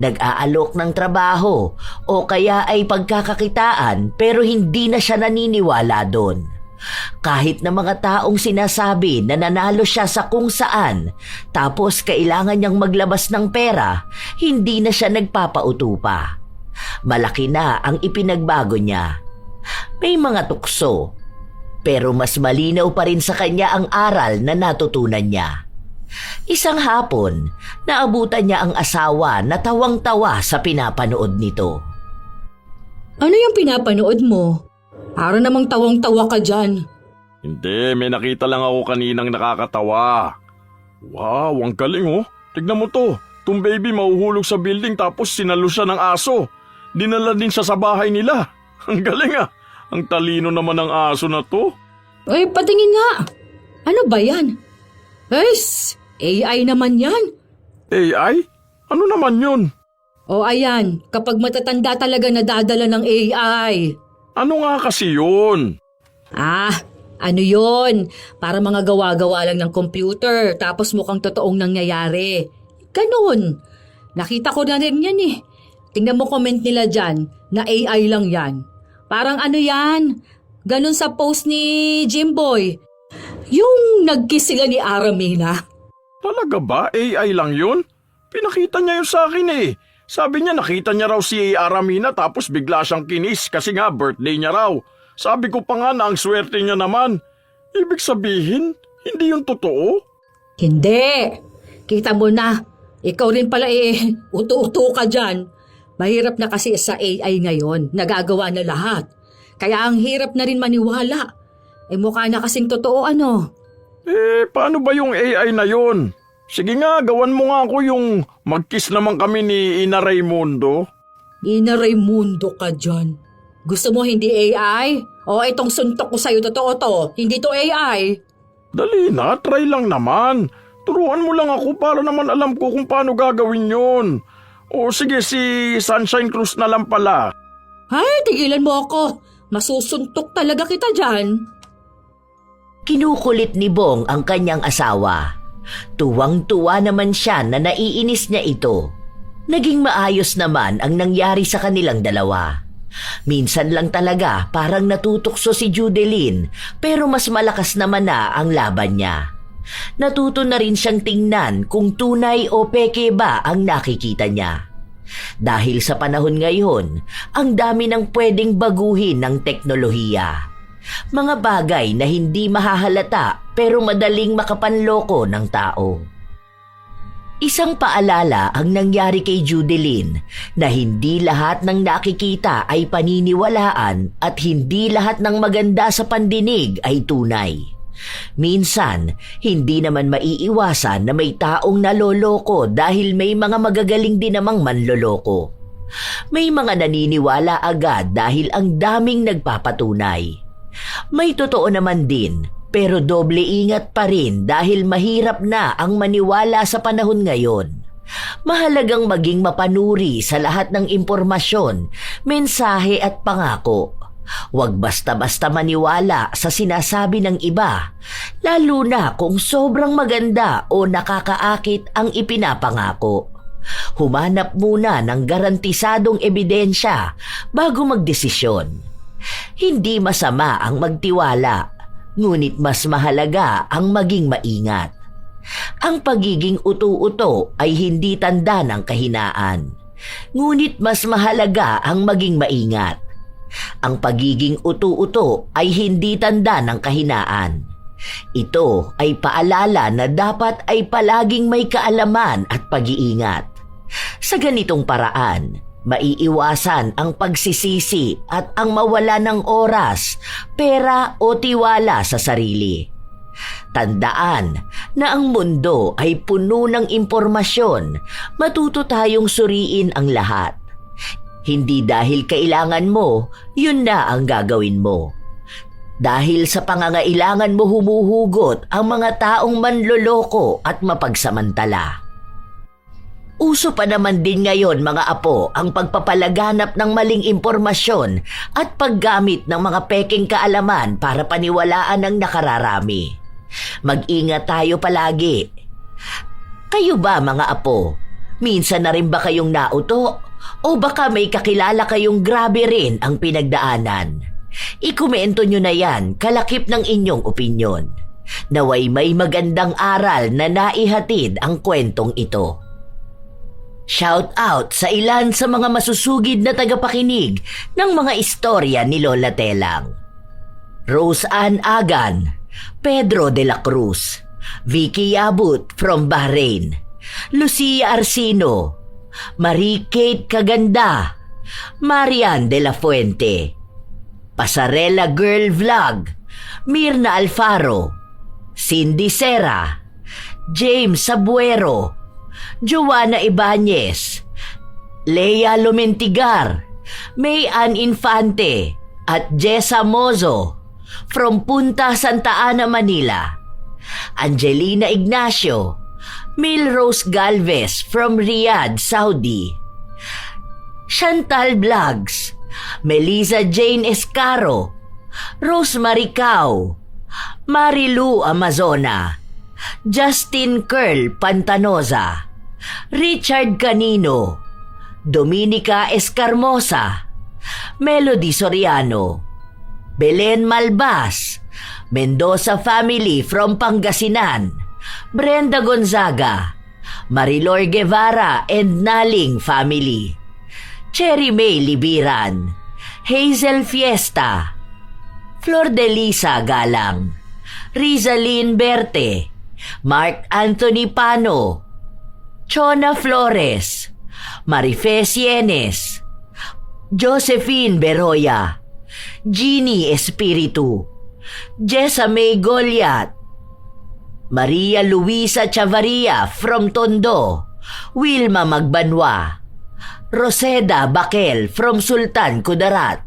Nag-aalok ng trabaho o kaya ay pagkakakitaan pero hindi na siya naniniwala doon. Kahit na mga taong sinasabi na nanalo siya sa kung saan, tapos kailangan niyang maglabas ng pera, hindi na siya nagpapauto pa. Malaki na ang ipinagbago niya. May mga tukso, pero mas malinaw pa rin sa kanya ang aral na natutunan niya. Isang hapon, naabutan niya ang asawa na tawang-tawa sa pinapanood nito.
Ano yung pinapanood mo? Para namang tawang-tawa ka dyan.
Hindi, may nakita lang ako kaninang nakakatawa. Wow, ang galing oh. Tignan mo to. Tung baby mahuhulog sa building tapos sinalo siya ng aso. Dinala din siya sa bahay nila. Ang galing ah. Ang talino naman ng aso na to.
Ay, patingin nga. Ano ba yan? AI naman yan.
AI? Ano naman yun?
O ayan, kapag matatanda talaga nadadala ng AI.
Ano nga kasi yun?
Ano yun? Para mga gawa-gawa lang ng computer tapos mukhang totoong nangyayari. Ganun. Nakita ko na rin yan eh. Tingnan mo comment nila dyan na AI lang yan. Parang ano yan? Ganun sa post ni Jimboy. Yung nag-kiss sila ni Aramina.
Talaga ba? AI lang yun? Pinakita niya yun sa akin eh. Sabi niya nakita niya raw si Aramina tapos bigla siyang kinis kasi nga birthday niya raw. Sabi ko pa nga na ang swerte niya naman. Ibig sabihin, hindi yun totoo?
Hindi. Kita mo na. Ikaw rin pala uto-uto ka dyan. Mahirap na kasi sa AI ngayon. Nagagawa na lahat. Kaya ang hirap na rin maniwala. Mukha na kasing totoo
Paano ba yung AI na yun? Sige nga, gawan mo nga ako yung mag-kiss naman kami ni Ina Raimundo.
Ina Raimundo ka dyan. Gusto mo hindi AI? O itong suntok ko sa'yo, totoo to. Hindi to AI.
Dali na, try lang naman. Turuan mo lang ako para naman alam ko kung paano gagawin yon. O sige, si Sunshine Cruz na lang pala.
Ay, tigilan mo ako. Masusuntok talaga kita dyan.
Kinukulit ni Bong ang kanyang asawa. Tuwang-tuwa naman siya na naiinis niya ito. Naging maayos naman ang nangyari sa kanilang dalawa. Minsan lang talaga parang natutukso si Judeline pero mas malakas naman na ang laban niya. Natuto na rin siyang tingnan kung tunay o peke ba ang nakikita niya. Dahil sa panahon ngayon, ang dami ng pwedeng baguhin ng teknolohiya. Mga bagay na hindi mahahalata pero madaling makapanloko ng tao. Isang paalala ang nangyari kay Judeline na hindi lahat ng nakikita ay paniniwalaan at hindi lahat ng maganda sa pandinig ay tunay. Minsan, hindi naman maiiwasan na may taong naloloko dahil may mga magagaling din namang manloloko. May mga naniniwala agad dahil ang daming nagpapatunay. May totoo naman din, pero doble ingat pa rin dahil mahirap na ang maniwala sa panahon ngayon. Mahalagang maging mapanuri sa lahat ng impormasyon, mensahe at pangako. Huwag basta-basta maniwala sa sinasabi ng iba, lalo na kung sobrang maganda o nakakaakit ang ipinapangako. Humanap muna ng garantisadong ebidensya bago magdesisyon. Hindi masama ang magtiwala, ngunit mas mahalaga ang maging maingat. Ang pagiging utu-uto ay hindi tanda ng kahinaan, ngunit mas mahalaga ang maging maingat. Ang pagiging utu-uto ay hindi tanda ng kahinaan. Ito ay paalala na dapat ay palaging may kaalaman at pag-iingat. Sa ganitong paraan, maiiwasan ang pagsisisi at ang mawala ng oras, pera o tiwala sa sarili. Tandaan na ang mundo ay puno ng impormasyon, matuto tayong suriin ang lahat. Hindi dahil kailangan mo, yun na ang gagawin mo. Dahil sa pangangailangan mo humuhugot ang mga taong manloloko at mapagsamantala. Uso pa naman din ngayon mga apo ang pagpapalaganap ng maling impormasyon at paggamit ng mga peking kaalaman para paniwalaan ang nakararami. Mag-ingat tayo palagi. Kayo ba mga apo? Minsan na rin ba kayong nauto? O baka may kakilala kayong grabe rin ang pinagdaanan? Ikomento nyo na yan kalakip ng inyong opinyon. Naway may magandang aral na naihatid ang kwentong ito. Shout out sa ilan sa mga masusugid na tagapakinig ng mga istorya ni Lola Telang. Rose Ann Agan, Pedro de la Cruz, Vicky Yabut from Bahrain, Lucia Arcino, Marie Kate Kaganda, Marian de la Fuente, Pasarela Girl Vlog, Mirna Alfaro, Cindy Serra, James Sabuero, Joanna Ibanez, Lea Lumentigar, May Ann Infante, at Jessa Mozo from Punta Santa Ana, Manila, Angelina Ignacio, Milrose Galvez from Riyadh, Saudi, Chantal Vlogs, Melissa Jane Escaro, Rosemary Cao, Marilu Amazona, Justin Curl Pantanoza, Richard Canino, Dominica Escarmosa, Melody Soriano, Belen Malbas, Mendoza family from Pangasinan, Brenda Gonzaga, Marilor Guevara and Naling family, Cherry May Libiran, Hazel Fiesta, Flor de Lisa Galang, Rizalyn Berte, Mark Anthony Pano, Chona Flores, Marife Sienes, Josephine Beroya, Jeannie Espiritu, Jessa May Goliat, Maria Luisa Chavaria from Tondo, Wilma Magbanwa, Roseda Bakel from Sultan Kudarat,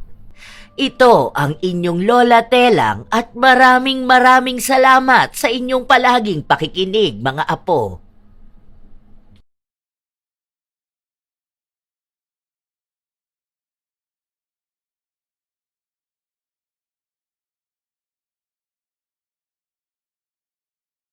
Ito ang inyong Lola Telang at maraming salamat sa inyong palaging pakikinig, mga apo.